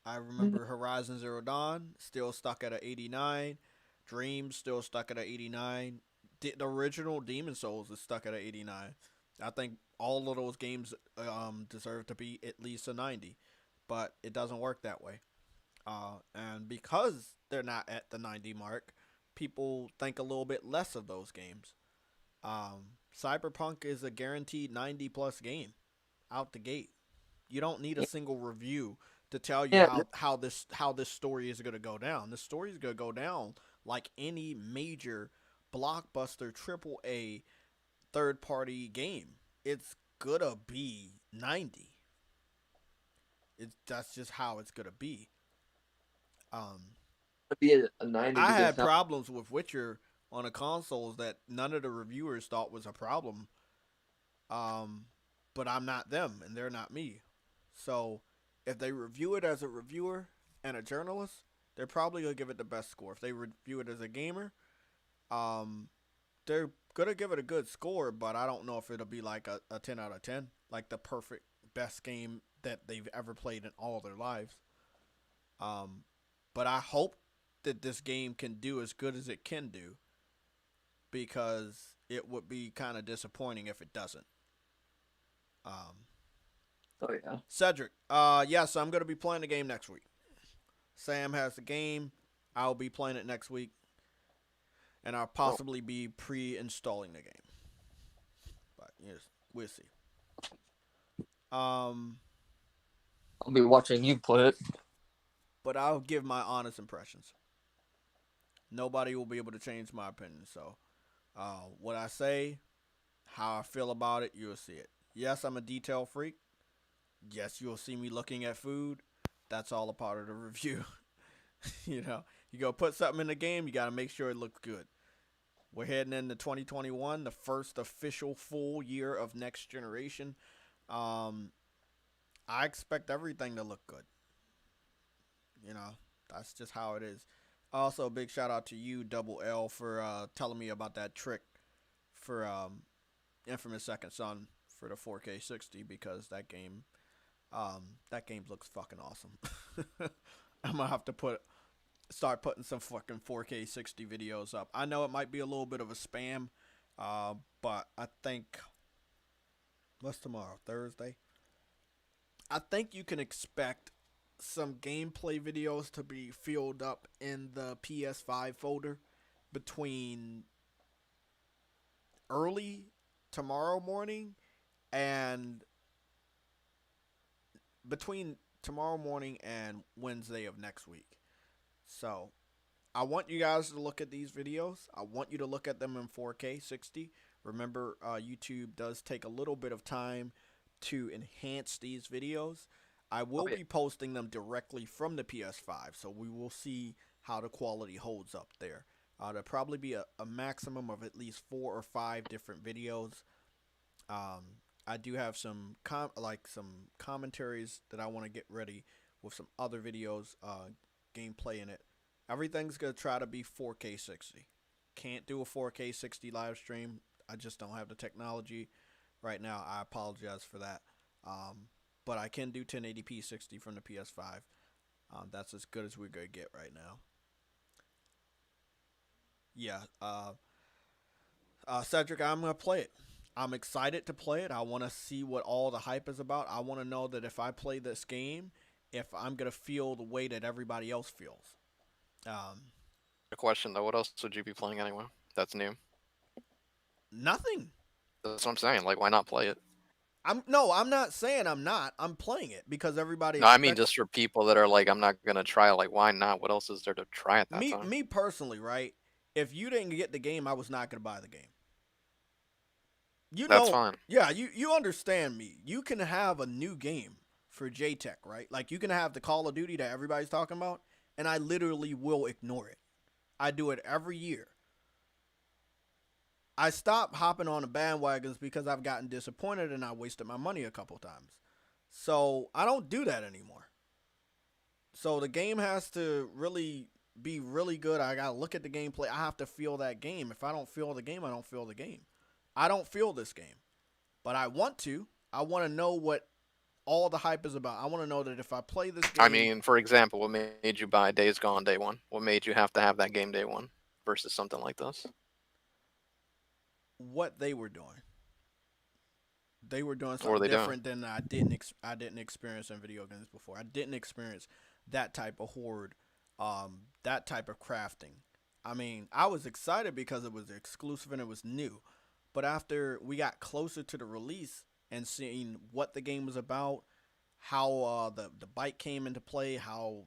I remember Horizon Zero Dawn still stuck at an 89. Dreams still stuck at an 89. The original Demon Souls is stuck at an 89. I think all of those games deserve to be at least a 90, but it doesn't work that way. And because they're not at the 90 mark, people think a little bit less of those games. Cyberpunk is a guaranteed 90 plus game out the gate. You don't need a single review to tell you how this story is going to go down. The story is going to go down like any major blockbuster AAA third party game. It's going to be 90. That's just how it's going to be. Be a 90. I had problems with Witcher on the consoles that none of the reviewers thought was a problem. But I'm not them and they're not me. So if they review it as a reviewer and a journalist, they're probably going to give it the best score. If they review it as a gamer, they're going to give it a good score, but I don't know if it'll be like a 10 out of 10, like the perfect best game that they've ever played in all their lives. But I hope that this game can do as good as it can do, because it would be kind of disappointing if it doesn't. Oh yeah. Cedric, yes, I'm going to be playing the game next week. Sam has the game. I'll be playing it next week. And I'll possibly be pre-installing the game. But yes, we'll see. I'll be watching you play it. But I'll give my honest impressions. Nobody will be able to change my opinion. So, what I say, how I feel about it, you'll see it. Yes, I'm a detail freak. Yes, you'll see me looking at food. That's all a part of the review. You go put something in the game, you got to make sure it looks good. We're heading into 2021, the first official full year of next generation. I expect everything to look good. That's just how it is. Also, big shout out to you, Double L, for telling me about that trick for Infamous Second Son for the 4K 60, because that game looks fucking awesome. I'm gonna have to start putting some fucking 4K 60 videos up. I know it might be a little bit of a spam, but I think, what's tomorrow? Thursday? I think you can expect some gameplay videos to be filled up in the PS5 folder between early tomorrow morning and between tomorrow morning and Wednesday of next week. So I want you guys to look at these videos. I want you to look at them in 4K 60. Remember, YouTube does take a little bit of time to enhance these videos. I will be posting them directly from the PS5, so we will see how the quality holds up there. There'll probably be a maximum of at least 4 or 5 different videos. I do have some commentaries that I want to get ready with some other videos, gameplay in it. Everything's going to try to be 4K 60. Can't do a 4K 60 live stream. I just don't have the technology right now. I apologize for that. But I can do 1080p 60 from the PS5. That's as good as we're going to get right now. Yeah. Cedric, I'm gonna play it. I'm excited to play it. I want to see what all the hype is about. I want to know that if I play this game, if I'm gonna feel the way that everybody else feels. Um, A question though, what else would you be playing anyway? That's new. Nothing. That's what I'm saying. Like, why not play it? I'm not saying I'm not. I'm playing it because everybody No, I mean expects just for people that are like, I'm not gonna try it. Like, why not? What else is there to try at that me. time? Me personally, right? If you didn't get the game, I was not gonna buy the game. You That's know, fine. yeah, you understand me. You can have a new game for JTech, right? Like you can have the Call of Duty that everybody's talking about, and I literally will ignore it. I do it every year. I stopped hopping on the bandwagons because I've gotten disappointed and I wasted my money a couple times. So I don't do that anymore. So the game has to really be really good. I gotta look at the gameplay. I have to feel that game. If I don't feel the game, I don't feel the game. I don't feel this game, but I want to. I want to know what all the hype is about. I want to know that if I play this game, I mean, for example, what made you buy Days Gone day one? What made you have to have that game day one versus something like this? what they were doing. They were doing What were something they doing? different than I didn't experience in video games before. I didn't experience that type of horde, that type of crafting. I mean, I was excited because it was exclusive and it was new. But after we got closer to the release and seeing what the game was about, how the bike came into play, how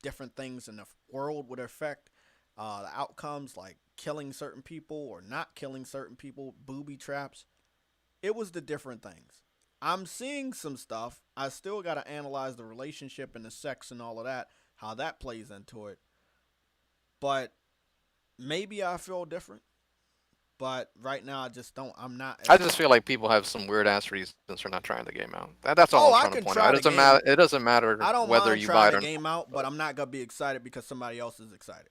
different things in the world would affect the outcomes, like killing certain people or not killing certain people, booby traps. It was the different things. I'm seeing some stuff. I still got to analyze the relationship and the sex and all of that, how that plays into it. But maybe I feel different. But right now, I just don't. I'm not. I just feel like people have some weird ass reasons for not trying the game out. That's all Oh, I'm I trying to can point try out. the It doesn't game. matter. It doesn't matter I don't whether mind you buy trying it the or game out, but I'm not gonna be excited because somebody else is excited.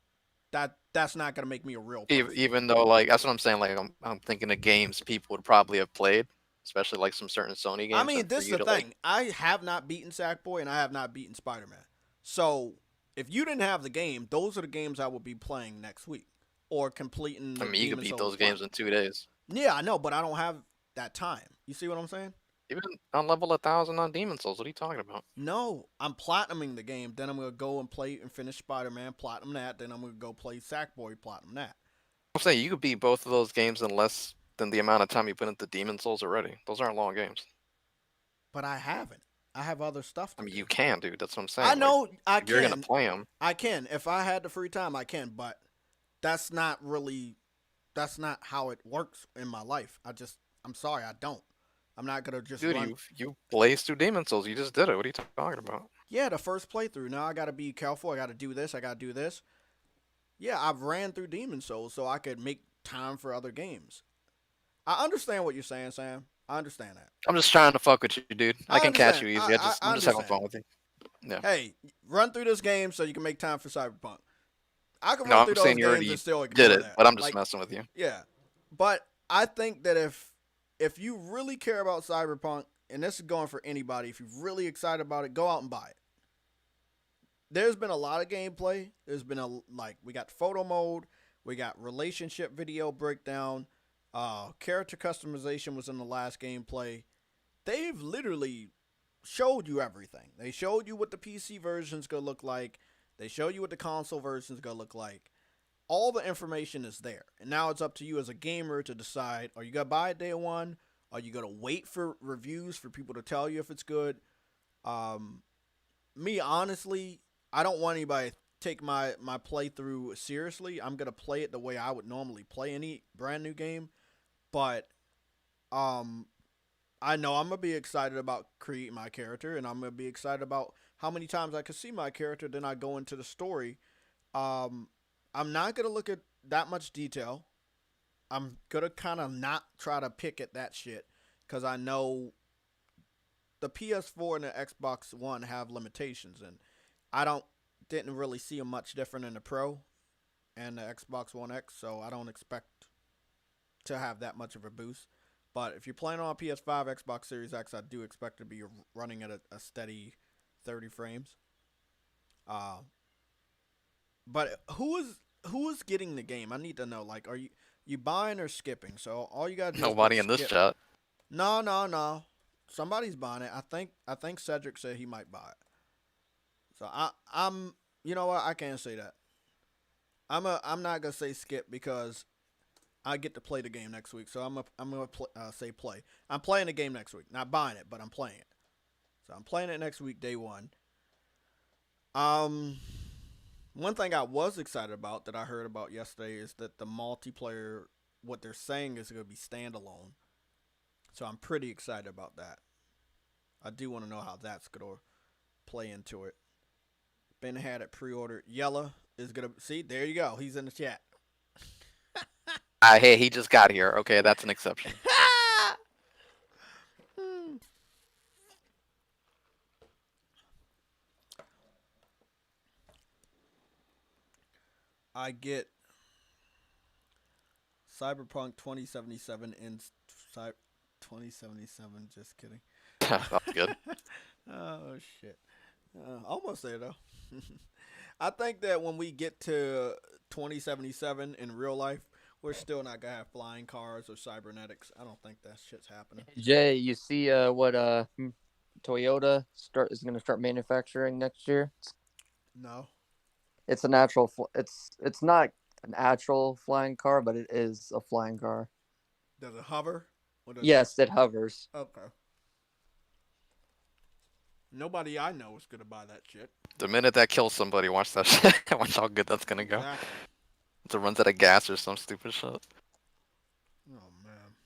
That's not gonna make me a real person. even though like that's what I'm saying. Like I'm thinking of games people would probably have played, especially like some certain Sony I games, mean, and for this is you the to like, thing. I have not beaten Sackboy and I have not beaten Spider Man. So if you didn't have the game, those are the games I would be playing next week or completing I the mean, you could Demon beat Souls those games plan. in 2 days. Yeah, I know, but I don't have that time. You see what I'm saying? Even on level 1,000 on Demon Souls. What are you talking about? No, I'm platinuming the game. Then I'm gonna go and play and finish Spider Man, platinum that. Then I'm gonna go play Sackboy, platinum that. I'm saying you could beat both of those games in less than the amount of time you put into Demon Souls already. Those aren't long games. But I haven't. I have other stuff I to mean, do. you can, dude. That's what I'm saying. I Like, know I if you're gonna can. play them, I can. If I had the free time, I can. But that's not really. That's not how it works in my life. I'm sorry, I don't. I'm not gonna just dude, run. you blazed through Demon Souls. You just did it. What are you talking about? Yeah, the first playthrough. Now I gotta be careful. I gotta do this. I gotta do this. Yeah, I've ran through Demon Souls so I could make time for other games. I understand what you're saying, Sam. I understand that. I'm just trying to fuck with you, dude. I can catch understand. you easy. I I'm just having understand. fun with you. Yeah. Hey, run through this game so you can make time for Cyberpunk. I can No, run through I'm those saying you games already and still did ignore it, that. but I'm just Like, messing with you. yeah, but I think that if you really care about Cyberpunk, and this is going for anybody, if you're really excited about it, go out and buy it. There's been a lot of gameplay. There's been we got photo mode, we got relationship video breakdown, character customization was in the last gameplay. They've literally showed you everything. They showed you what the PC version's gonna look like. They showed you what the console version's gonna look like. All the information is there. And now it's up to you as a gamer to decide, are you gonna buy it day one? Are you gonna wait for reviews for people to tell you if it's good? Me, honestly, I don't want anybody to take my playthrough seriously. I'm gonna play it the way I would normally play any brand new game. But I know I'm gonna be excited about creating my character, and I'm gonna be excited about how many times I can see my character. Then I go into the story. I'm not gonna look at that much detail. I'm gonna kind of not try to pick at that shit because I know the PS4 and the Xbox One have limitations, and I didn't really see them much different in the Pro and the Xbox One X, so I don't expect to have that much of a boost. But if you're playing on a PS5, Xbox Series X, I do expect to be running at a steady 30 frames. But who is getting the game? I need to know. Like, are you buying or skipping? So all you gotta do Nobody is in this skip. chat. No. Somebody's buying it. I think Cedric said he might buy it. So I'm you know what? I can't say that. I'm not gonna say skip because I get to play the game next week. So I'm gonna say play. I'm playing the game next week. Not buying it, but I'm playing it. So I'm playing it next week, day one. Um, One thing I was excited about that I heard about yesterday is that the multiplayer, what they're saying is going to be standalone. So I'm pretty excited about that. I do want to know how that's going to play into it. Ben had it pre-ordered. Yella is going to see. There you go. He's in the chat. Hey, he just got here. Okay, that's an exception. I get Cyberpunk 2077 in 2077. Just kidding. That's good. Oh shit! Almost there though. I think that when we get to 2077 in real life, we're still not gonna have flying cars or cybernetics. I don't think that shit's happening. Jay, you see what Toyota is going to start manufacturing next year? No. It's an actual. It's not an actual flying car, but it is a flying car. Does it hover? Yes, it hovers. Okay. Nobody I know is gonna buy that shit. The minute that kills somebody, watch that shit. Watch how good that's gonna go. Exactly. If it runs out of gas or some stupid shit. Oh man.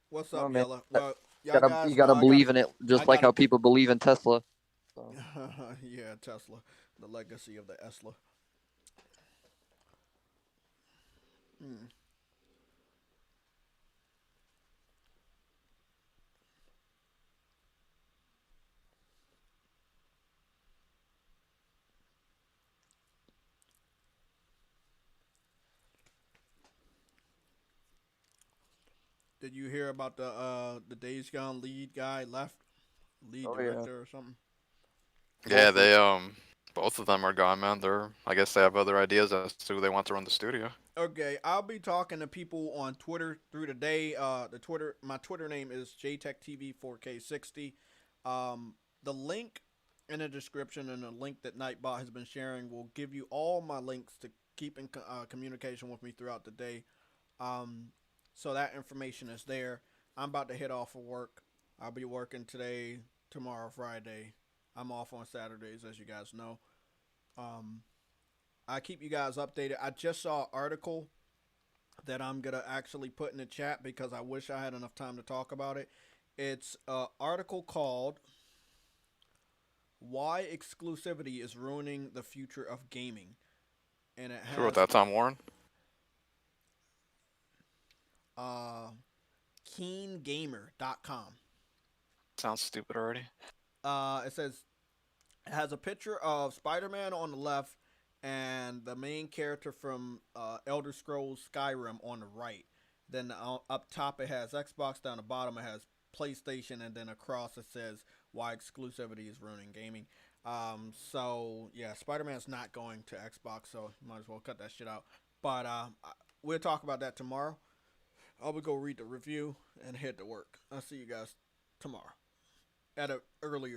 What's Oh, up, man. Yella? Well, You gotta believe in it, just like how people believe in Tesla. So. Yeah, Tesla, the legacy of the Tesla. Did you hear about the Days Gone lead guy left? Lead director or something? Yeah, they both of them are gone, man. I guess they have other ideas as to who they want to run the studio. Okay, I'll be talking to people on Twitter through the day. My Twitter name is JaytechTV 4K60. The link in the description and the link that Nightbot has been sharing will give you all my links to keep in communication with me throughout the day. So that information is there. I'm about to head off for work. I'll be working today, tomorrow, Friday. I'm off on Saturdays, as you guys know. I keep you guys updated. I just saw an article that I'm going to actually put in the chat because I wish I had enough time to talk about it. It's an article called Why Exclusivity is Ruining the Future of Gaming. And it has... Who wrote that, Tom Warren? KeenGamer.com. Sounds stupid already. It says it has a picture of Spider-Man on the left and the main character from Elder Scrolls Skyrim on the right. Then up top it has Xbox, down the bottom it has PlayStation, and then across it says why exclusivity is ruining gaming. So yeah, Spider-Man's not going to Xbox, so might as well cut that shit out. But we'll talk about that tomorrow. I will go read the review and head to work. I'll see you guys tomorrow at an earlier